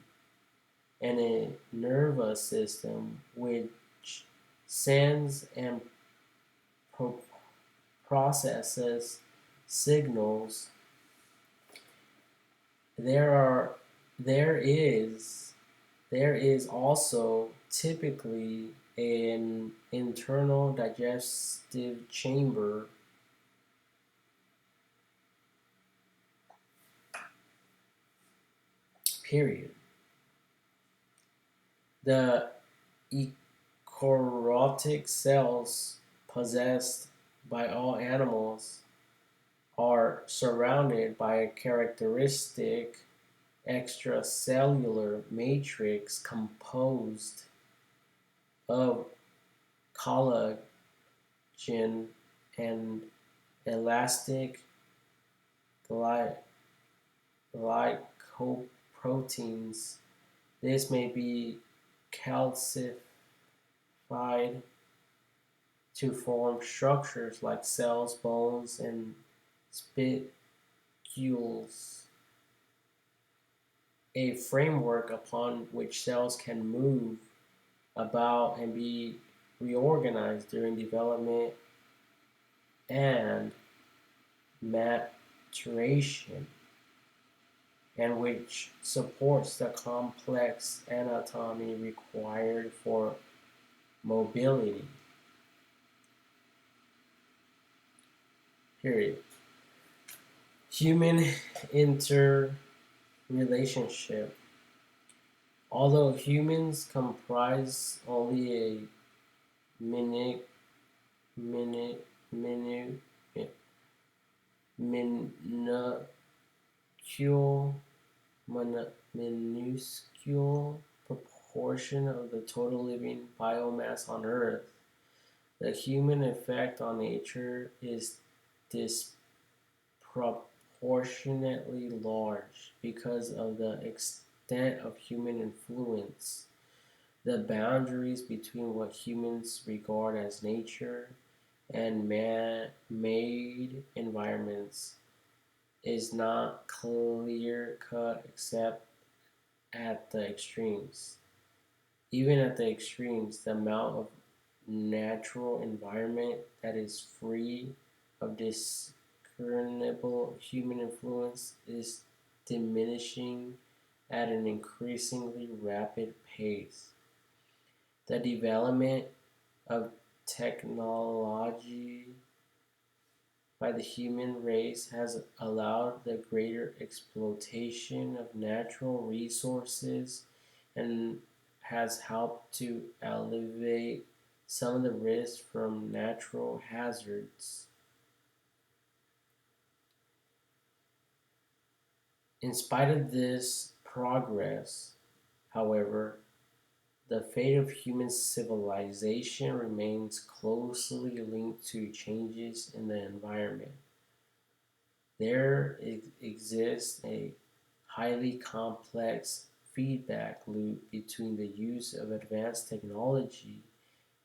and a nervous system which sends and pro- processes signals. There are there is there is also typically an internal digestive chamber. Period. The eukaryotic cells possessed by all animals are surrounded by a characteristic extracellular matrix composed of collagen and elastic glycoproteins. This may be calcified to form structures like cells, bones, and spicules, a framework upon which cells can move about and be reorganized during development and maturation, and which supports the complex anatomy required for mobility. Period. Human interrelationship. Although humans comprise only a minute, minute, minute, minuscule, minuscule proportion of the total living biomass on Earth, the human effect on nature is disproportionately large because of the extent of human influence. The boundaries between what humans regard as nature and man-made environments is not clear cut except at the extremes. Even at the extremes, the amount of natural environment that is free of discernible human influence is diminishing at an increasingly rapid pace. The development of technology by the human race has allowed the greater exploitation of natural resources and has helped to alleviate some of the risks from natural hazards. In spite of this progress, however, the fate of human civilization remains closely linked to changes in the environment. There exists a highly complex feedback loop between the use of advanced technology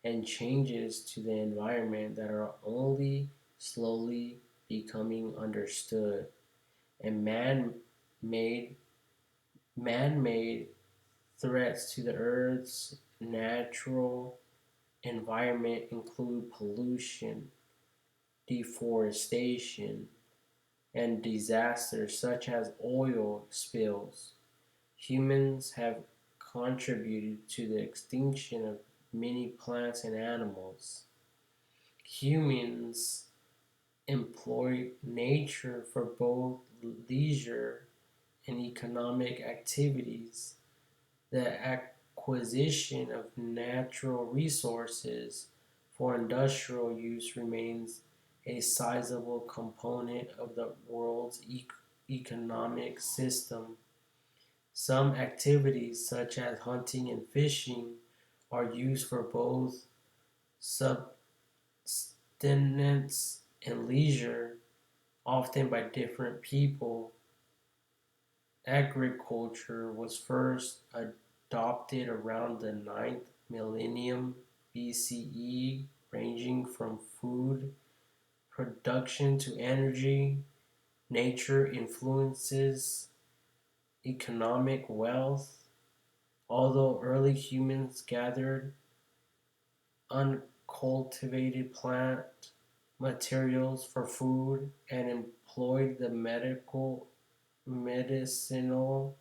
and changes to the environment that are only slowly becoming understood. And man-made man-made threats to the Earth's natural environment include pollution, deforestation, and disasters such as oil spills. Humans have contributed to the extinction of many plants and animals. Humans employ nature for both leisure and economic activities. The acquisition of natural resources for industrial use remains a sizable component of the world's economic system. Some activities, such as hunting and fishing, are used for both subsistence and leisure, often by different people. Agriculture was first adopted around the ninth millennium BCE, ranging from food production to energy. Nature influences economic wealth. Although early humans gathered uncultivated plant materials for food and employed the medicinal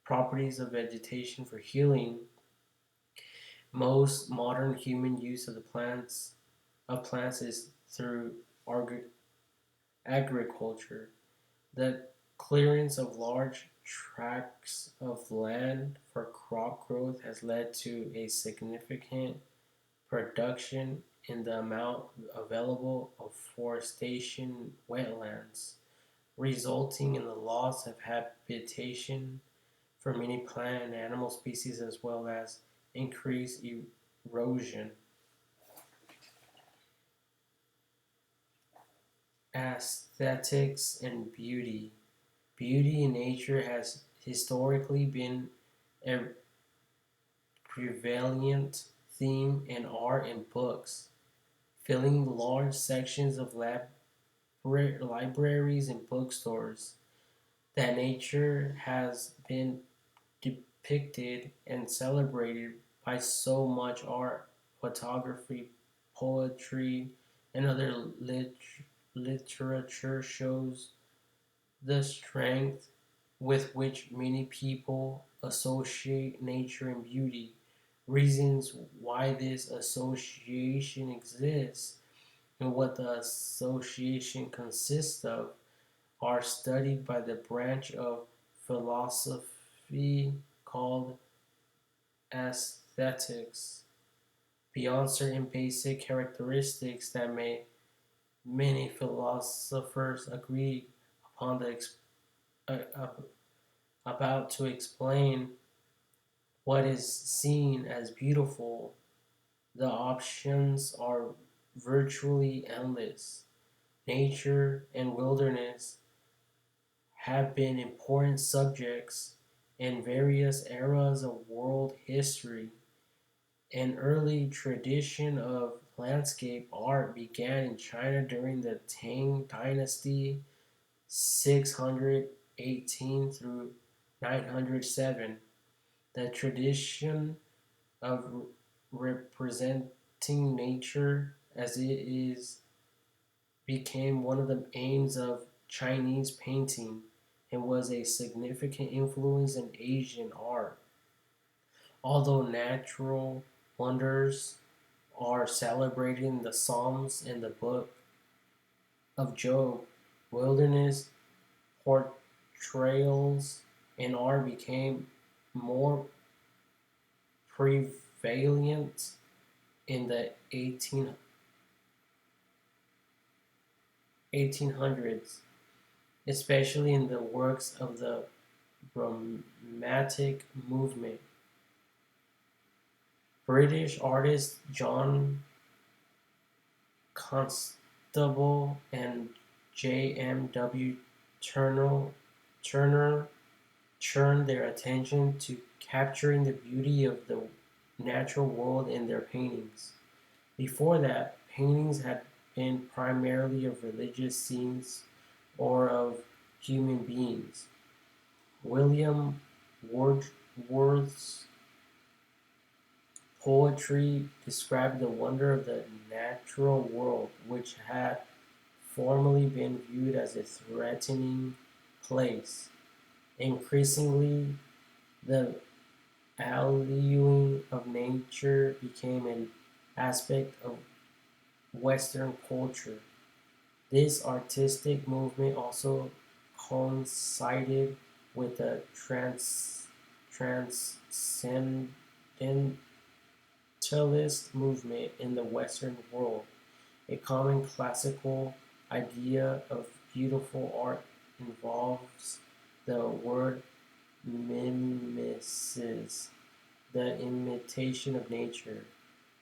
properties of vegetation for healing, most modern human use of plants is through agriculture. The clearance of large tracts of land for crop growth has led to a significant production in the amount available of forestation wetlands, resulting in the loss of habitation for many plant and animal species as well as increased erosion. Aesthetics and beauty. Beauty in nature has historically been a prevalent theme in art and books, filling large sections of libraries and bookstores. That nature has been depicted and celebrated by so much art, photography, poetry, and other literature shows the strength with which many people associate nature and beauty. Reasons why this association exists and what the association consists of are studied by the branch of philosophy called aesthetics. Beyond certain basic characteristics that many philosophers agree upon uh, uh, about to explain what is seen as beautiful, the options are virtually endless. Nature and wilderness have been important subjects in various eras of world history. An early tradition of landscape art began in China during the Tang Dynasty, 618 through 907. The tradition of representing nature as it is became one of the aims of Chinese painting and was a significant influence in Asian art. Although natural wonders are celebrated in the Psalms and the Book of Job, wilderness portrayals in art became more prevalent in the 1800s, especially in the works of the Romantic movement. British artist John Constable and J.M.W. Turner turned their attention to capturing the beauty of the natural world in their paintings. Before that, paintings had been primarily of religious scenes or of human beings. William Wordsworth's poetry described the wonder of the natural world, which had formerly been viewed as a threatening place. Increasingly, the valuing of nature became an aspect of Western culture. This artistic movement also coincided with the transcendentalist movement in the Western world. A common classical idea of beautiful art involves the word mimesis, the imitation of nature.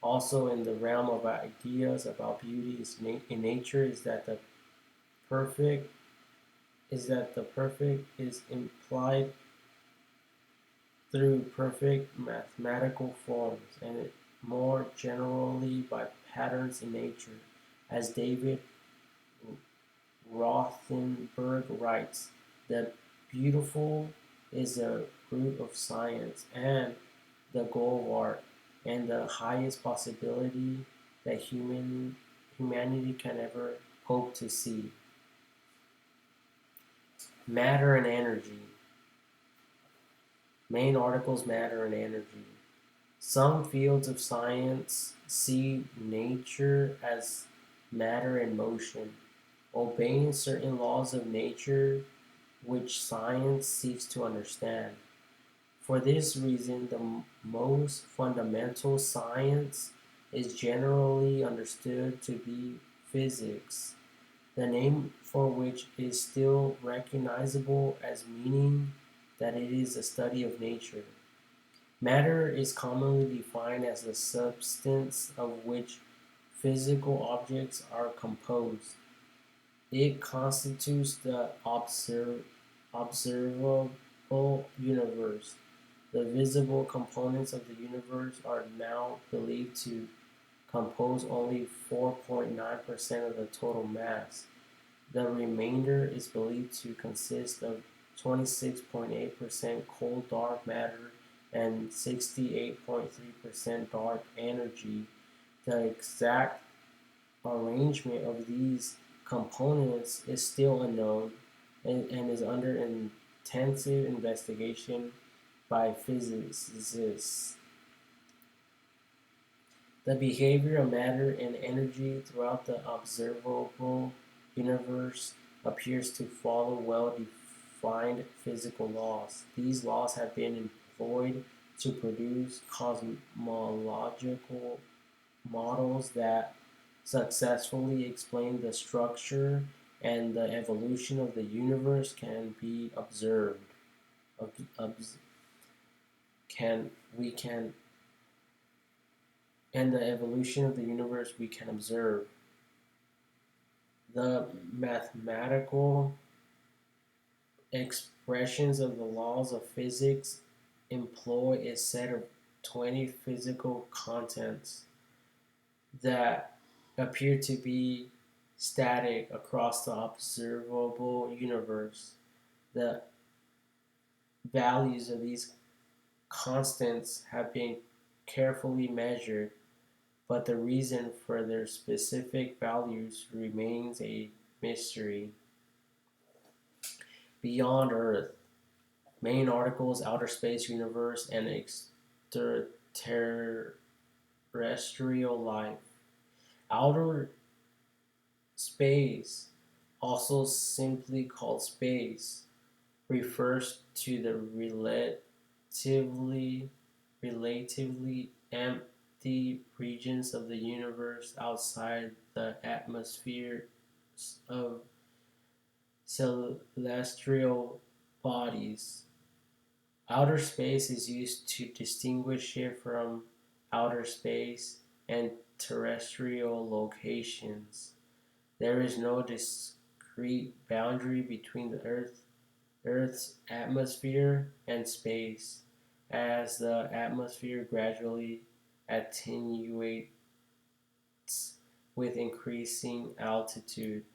Also, in the realm of ideas about beauty in nature, perfect the perfect is implied through perfect mathematical forms, and more generally by patterns in nature. As David Rothenberg writes, the beautiful is the root of science and the goal of art, and the highest possibility that humanity can ever hope to see. Matter and energy. Main articles: matter and energy. Some fields of science see nature as matter in motion, obeying certain laws of nature which science seeks to understand. For this reason, the most fundamental science is generally understood to be physics, the name for which is still recognizable as meaning that it is a study of nature. Matter is commonly defined as the substance of which physical objects are composed. It constitutes the observable universe. The visible components of the universe are now believed to compose only 4.9% of the total mass. The remainder is believed to consist of 26.8% cold dark matter and 68.3% dark energy. The exact arrangement of these components is still unknown and is under intensive investigation by physicists. The behavior of matter and energy throughout the observable universe appears to follow well-defined physical laws. These laws have been employed to produce cosmological models that successfully explain the structure and the evolution of the universe can be observed. Can we can and the evolution of the universe we can observe. The mathematical expressions of the laws of physics employ a set of 20 physical constants that appear to be static across the observable universe. The values of these constants have been carefully measured, but the reason for their specific values remains a mystery. Beyond Earth, main articles: outer space, universe, and extraterrestrial life. Outer space. also simply called space, refers to the relatively empty regions of the universe outside the atmosphere of celestial bodies. Outer space is used to distinguish it from outer space and terrestrial locations. There is no discrete boundary between the Earth's atmosphere and space. As the atmosphere gradually attenuates with increasing altitude,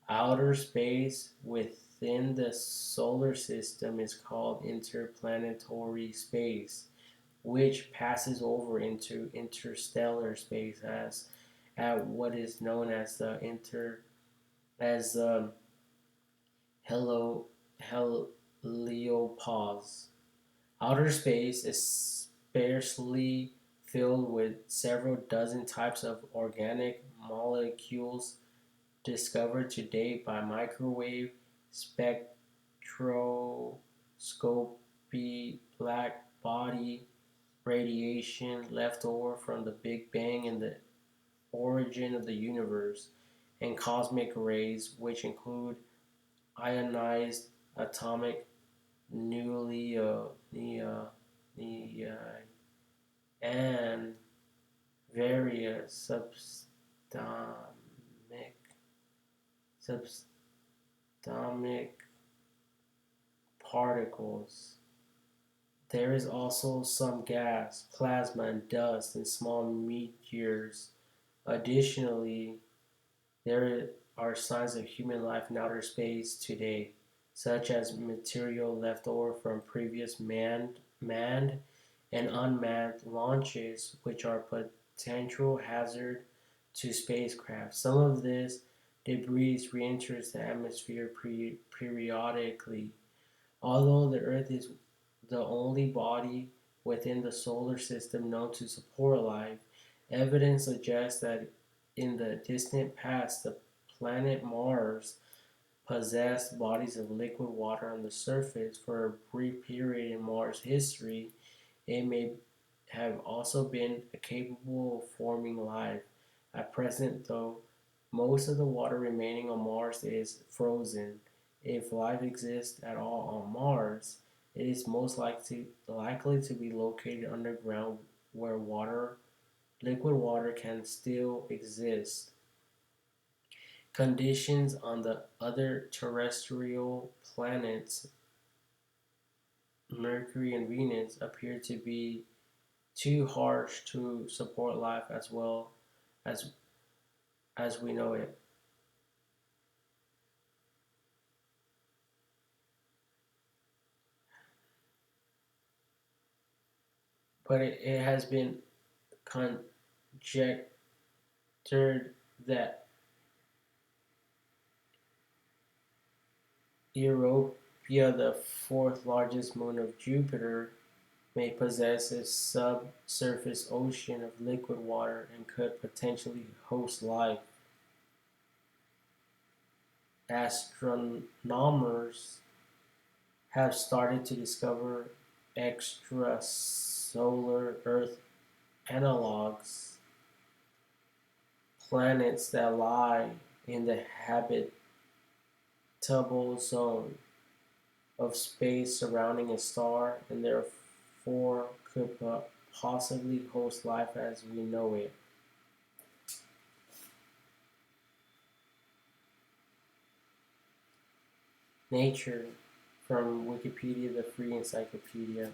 outer space within the solar system is called interplanetary space, which passes over into interstellar space as at what is known as the helio heliopause. Outer space is sparsely filled with several dozen types of organic molecules discovered to date by microwave spectroscopy, black body radiation left over from the Big Bang and the origin of the universe, and cosmic rays, which include ionized atomic nuclei and various subatomic particles. There is also some gas, plasma, and dust, and small meteors. Additionally, there are signs of human life in outer space today, such as material left over from previous manned and unmanned launches, which are potential hazard to spacecraft. Some of this debris re-enters the atmosphere periodically. Although the Earth is the only body within the solar system known to support life, evidence suggests that in the distant past the planet Mars possessed bodies of liquid water on the surface. For a brief period in Mars history, it may have also been capable of forming life. At present, though, most of the water remaining on Mars is frozen. If life exists at all on Mars, it is most likely to be located underground where liquid water can still exist. Conditions on the other terrestrial planets, Mercury and Venus, appear to be too harsh to support life as well as as we know it. But it has been conjectured that Europa, the fourth largest moon of Jupiter, may possess a subsurface ocean of liquid water and could potentially host life. Astronomers have started to discover extrasolar Earth analogs, planets that lie in the habitable zone of space surrounding a star and therefore could possibly host life as we know it. Nature from Wikipedia, the free encyclopedia.